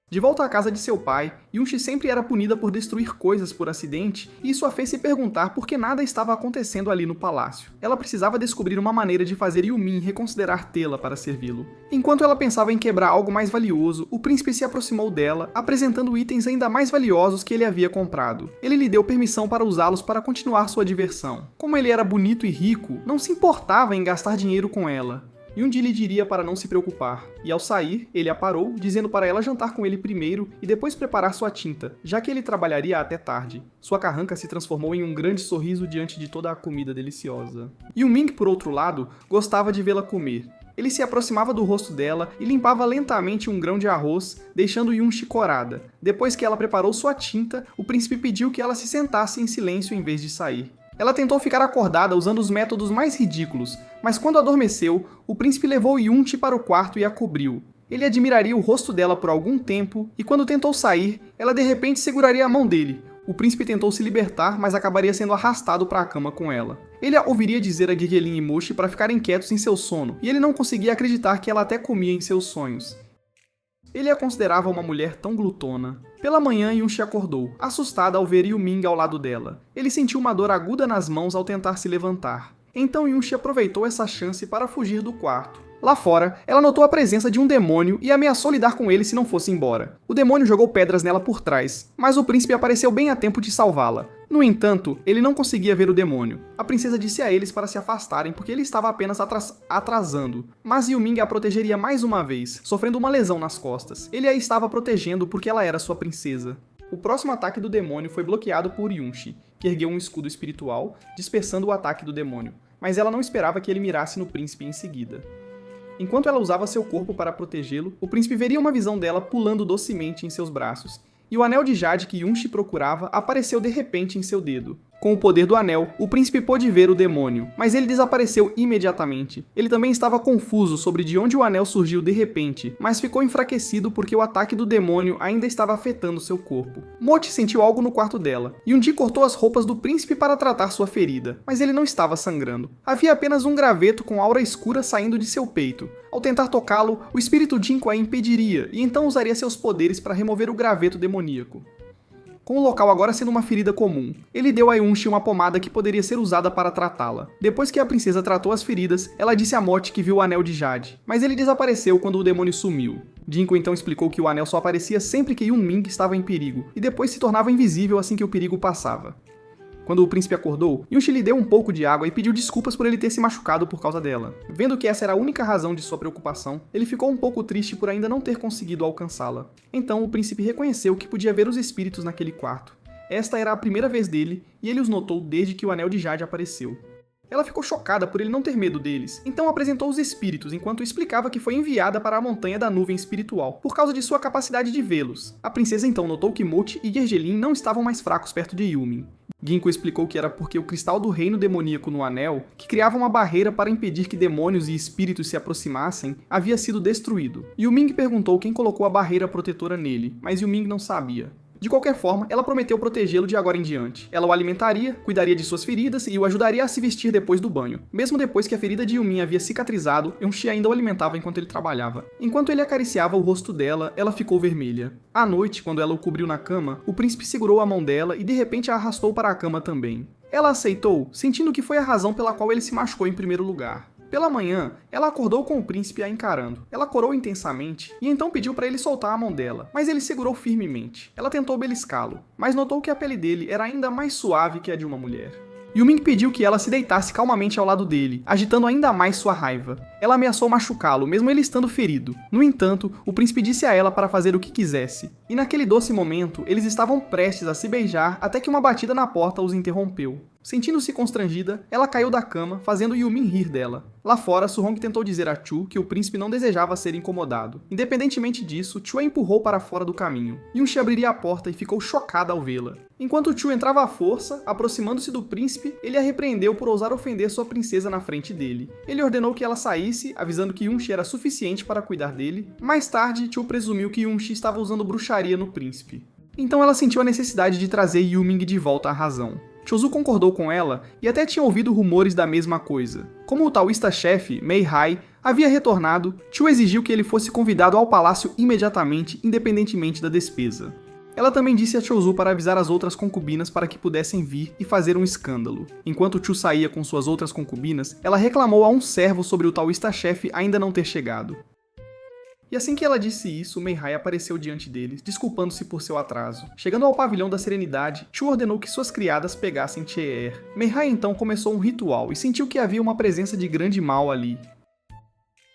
De volta à casa de seu pai, Yun-Shi sempre era punida por destruir coisas por acidente, e isso a fez se perguntar por que nada estava acontecendo ali no palácio. Ela precisava descobrir uma maneira de fazer Yu-Min reconsiderar tê-la para servi-lo. Enquanto ela pensava em quebrar algo mais valioso, o príncipe se aproximou dela, apresentando itens ainda mais valiosos que ele havia comprado. Ele lhe deu permissão para usá-los para continuar sua diversão. Como ele era bonito e rico, não se importava em gastar dinheiro com ela. Yun-Ji lhe diria para não se preocupar, e ao sair, ele a parou, dizendo para ela jantar com ele primeiro e depois preparar sua tinta, já que ele trabalharia até tarde. Sua carranca se transformou em um grande sorriso diante de toda a comida deliciosa. Yu-Ming, por outro lado, gostava de vê-la comer. Ele se aproximava do rosto dela e limpava lentamente um grão de arroz, deixando Yun-Shi corada. Depois que ela preparou sua tinta, o príncipe pediu que ela se sentasse em silêncio em vez de sair. Ela tentou ficar acordada usando os métodos mais ridículos, mas quando adormeceu, o príncipe levou Yun-Shi para o quarto e a cobriu. Ele admiraria o rosto dela por algum tempo, e quando tentou sair, ela de repente seguraria a mão dele. O príncipe tentou se libertar, mas acabaria sendo arrastado para a cama com ela. Ele a ouviria dizer a Gigelin e Mochi para ficarem quietos em seu sono, e ele não conseguia acreditar que ela até comia em seus sonhos. Ele a considerava uma mulher tão glutona. Pela manhã, Yun-Shi acordou, assustada ao ver Yu-Ming ao lado dela. Ele sentiu uma dor aguda nas mãos ao tentar se levantar. Então Yun-Shi aproveitou essa chance para fugir do quarto. Lá fora, ela notou a presença de um demônio e ameaçou lidar com ele se não fosse embora. O demônio jogou pedras nela por trás, mas o príncipe apareceu bem a tempo de salvá-la. No entanto, ele não conseguia ver o demônio. A princesa disse a eles para se afastarem porque ele estava apenas atrasando. Mas Yu-Ming a protegeria mais uma vez, sofrendo uma lesão nas costas. Ele a estava protegendo porque ela era sua princesa. O próximo ataque do demônio foi bloqueado por Yun-Shi, que ergueu um escudo espiritual, dispersando o ataque do demônio. Mas ela não esperava que ele mirasse no príncipe em seguida. Enquanto ela usava seu corpo para protegê-lo, o príncipe veria uma visão dela pulando docemente em seus braços, e o anel de jade que Yun-Shi procurava apareceu de repente em seu dedo. Com o poder do anel, o príncipe pôde ver o demônio, mas ele desapareceu imediatamente. Ele também estava confuso sobre de onde o anel surgiu de repente, mas ficou enfraquecido porque o ataque do demônio ainda estava afetando seu corpo. Mochi sentiu algo no quarto dela. Yun-Ji cortou as roupas do príncipe para tratar sua ferida, mas ele não estava sangrando. Havia apenas um graveto com aura escura saindo de seu peito. Ao tentar tocá-lo, o espírito Jinko a impediria, e então usaria seus poderes para remover o graveto demoníaco. com o local agora sendo uma ferida comum. Ele deu a Yunshi uma pomada que poderia ser usada para tratá-la. Depois que a princesa tratou as feridas, ela disse a Mochi que viu o anel de Jade, mas ele desapareceu quando o demônio sumiu. Jinko então explicou que o anel só aparecia sempre que Yunming estava em perigo, e depois se tornava invisível assim que o perigo passava. Quando o príncipe acordou, Yunshi lhe deu um pouco de água e pediu desculpas por ele ter se machucado por causa dela. Vendo que essa era a única razão de sua preocupação, ele ficou um pouco triste por ainda não ter conseguido alcançá-la. Então o príncipe reconheceu que podia ver os espíritos naquele quarto. Esta era a primeira vez dele, e ele os notou desde que o anel de Jade apareceu. Ela ficou chocada por ele não ter medo deles, então apresentou os espíritos enquanto explicava que foi enviada para a montanha da nuvem espiritual, por causa de sua capacidade de vê-los. A princesa então notou que Mochi e Gergelin não estavam mais fracos perto de Yumin. Ginko explicou que era porque o cristal do reino demoníaco no anel, que criava uma barreira para impedir que demônios e espíritos se aproximassem, havia sido destruído. Yuming perguntou quem colocou a barreira protetora nele, mas Yuming não sabia. De qualquer forma, ela prometeu protegê-lo de agora em diante. Ela o alimentaria, cuidaria de suas feridas e o ajudaria a se vestir depois do banho. Mesmo depois que a ferida de Yumin havia cicatrizado, Yunshi ainda o alimentava enquanto ele trabalhava. Enquanto ele acariciava o rosto dela, ela ficou vermelha. À noite, quando ela o cobriu na cama, o príncipe segurou a mão dela e de repente a arrastou para a cama também. Ela aceitou, sentindo que foi a razão pela qual ele se machucou em primeiro lugar. Pela manhã, ela acordou com o príncipe a encarando. Ela corou intensamente e então pediu para ele soltar a mão dela, mas ele segurou firmemente. Ela tentou beliscá-lo, mas notou que a pele dele era ainda mais suave que a de uma mulher. Yuming pediu que ela se deitasse calmamente ao lado dele, agitando ainda mais sua raiva. Ela ameaçou machucá-lo, mesmo ele estando ferido. No entanto, o príncipe disse a ela para fazer o que quisesse. E naquele doce momento, eles estavam prestes a se beijar até que uma batida na porta os interrompeu. Sentindo-se constrangida, ela caiu da cama, fazendo Yumin rir dela. Lá fora, Suhong tentou dizer a Chu que o príncipe não desejava ser incomodado. Independentemente disso, Chu a empurrou para fora do caminho. Yunshi abriria a porta e ficou chocada ao vê-la. Enquanto Chu entrava à força, aproximando-se do príncipe, ele a repreendeu por ousar ofender sua princesa na frente dele. Ele ordenou que ela saísse, avisando que Yunshi era suficiente para cuidar dele. Mais tarde, Chu presumiu que Yunshi estava usando bruxaria no príncipe. Então ela sentiu a necessidade de trazer Yuming de volta à razão. Chozu concordou com ela e até tinha ouvido rumores da mesma coisa. Como o taoísta-chefe, Mei Hai, havia retornado, Chu exigiu que ele fosse convidado ao palácio imediatamente, independentemente da despesa. Ela também disse a Chozu para avisar as outras concubinas para que pudessem vir e fazer um escândalo. Enquanto Chu saía com suas outras concubinas, ela reclamou a um servo sobre o taoísta-chefe ainda não ter chegado. E assim que ela disse isso, Mei Hai apareceu diante deles, desculpando-se por seu atraso. Chegando ao pavilhão da serenidade, Chu ordenou que suas criadas pegassem Cheer. Mei Hai então começou um ritual e sentiu que havia uma presença de grande mal ali.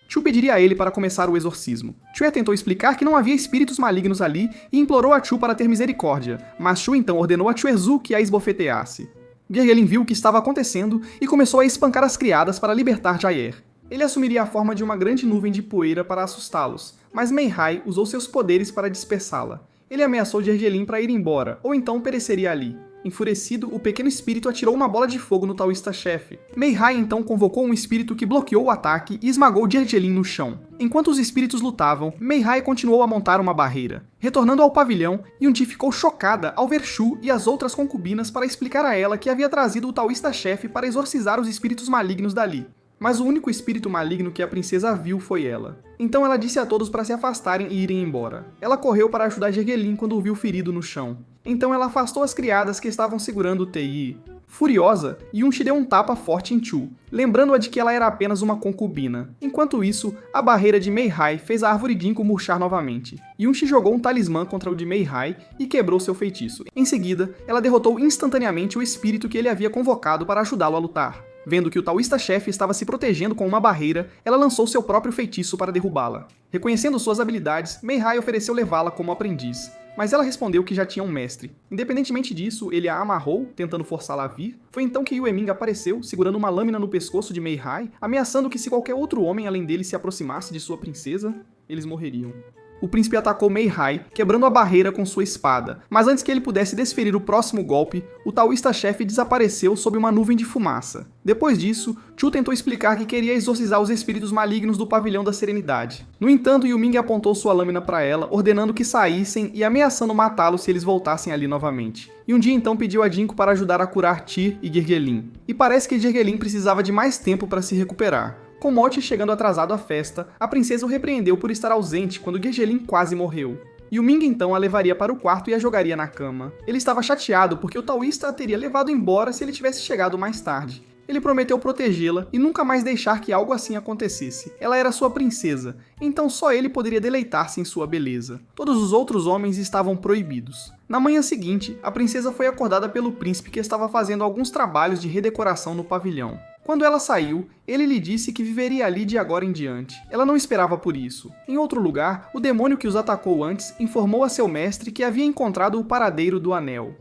Chu pediria a ele para começar o exorcismo. Chue tentou explicar que não havia espíritos malignos ali e implorou a Chu para ter misericórdia, mas Chu então ordenou a Chuezu que a esbofeteasse. Gergelin viu o que estava acontecendo e começou a espancar as criadas para libertar Jair. Ele assumiria a forma de uma grande nuvem de poeira para assustá-los, mas Mei Hai usou seus poderes para dispersá-la. Ele ameaçou Gergelin para ir embora, ou então pereceria ali. Enfurecido, o pequeno espírito atirou uma bola de fogo no taoísta-chefe. Mei Hai então convocou um espírito que bloqueou o ataque e esmagou Gergelin no chão. Enquanto os espíritos lutavam, Mei Hai continuou a montar uma barreira. Retornando ao pavilhão, Yunji ficou chocada ao ver Chu e as outras concubinas para explicar a ela que havia trazido o taoísta-chefe para exorcizar os espíritos malignos dali. Mas o único espírito maligno que a princesa viu foi ela. Então ela disse a todos para se afastarem e irem embora. Ela correu para ajudar Gergelin quando o viu ferido no chão. Então ela afastou as criadas que estavam segurando o Tei. Furiosa, Yunshi deu um tapa forte em Chu, lembrando-a de que ela era apenas uma concubina. Enquanto isso, a barreira de Mei Hai fez a árvore Ginkgo murchar novamente. Yunshi jogou um talismã contra o de Mei Hai e quebrou seu feitiço. Em seguida, ela derrotou instantaneamente o espírito que ele havia convocado para ajudá-lo a lutar. Vendo que o taoísta-chefe estava se protegendo com uma barreira, ela lançou seu próprio feitiço para derrubá-la. Reconhecendo suas habilidades, Mei Hai ofereceu levá-la como aprendiz, mas ela respondeu que já tinha um mestre. Independentemente disso, ele a amarrou, tentando forçá-la a vir. Foi então que Yue Ming apareceu, segurando uma lâmina no pescoço de Mei Hai, ameaçando que se qualquer outro homem além dele se aproximasse de sua princesa, eles morreriam. O príncipe atacou Mei Hai, quebrando a barreira com sua espada, mas antes que ele pudesse desferir o próximo golpe, o taoísta-chefe desapareceu sob uma nuvem de fumaça. Depois disso, Chu tentou explicar que queria exorcizar os espíritos malignos do pavilhão da serenidade. No entanto, Yuming apontou sua lâmina para ela, ordenando que saíssem e ameaçando matá-los se eles voltassem ali novamente. E um dia então pediu a Ginkgo para ajudar a curar Tyr e Gergelin. E parece que Gergelin precisava de mais tempo para se recuperar. Com Mochi chegando atrasado à festa, a princesa o repreendeu por estar ausente quando Gergelin quase morreu. E o Ming então a levaria para o quarto e a jogaria na cama. Ele estava chateado porque o taoísta a teria levado embora se ele tivesse chegado mais tarde. Ele prometeu protegê-la e nunca mais deixar que algo assim acontecesse. Ela era sua princesa, então só ele poderia deleitar-se em sua beleza. Todos os outros homens estavam proibidos. Na manhã seguinte, a princesa foi acordada pelo príncipe que estava fazendo alguns trabalhos de redecoração no pavilhão. Quando ela saiu, ele lhe disse que viveria ali de agora em diante. Ela não esperava por isso. Em outro lugar, o demônio que os atacou antes informou a seu mestre que havia encontrado o paradeiro do anel.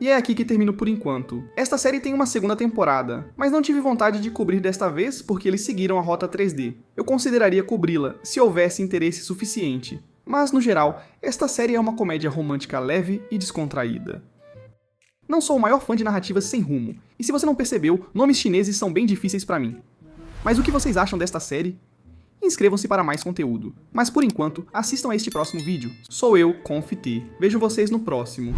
E é aqui que termino por enquanto. Esta série tem uma segunda temporada, mas não tive vontade de cobrir desta vez porque eles seguiram a rota 3D. Eu consideraria cobri-la se houvesse interesse suficiente. Mas, no geral, esta série é uma comédia romântica leve e descontraída. Não sou o maior fã de narrativas sem rumo, e se você não percebeu, nomes chineses são bem difíceis pra mim. Mas o que vocês acham desta série? Inscrevam-se para mais conteúdo. Mas por enquanto, assistam a este próximo vídeo. Sou eu, Conf T. Vejo vocês no próximo.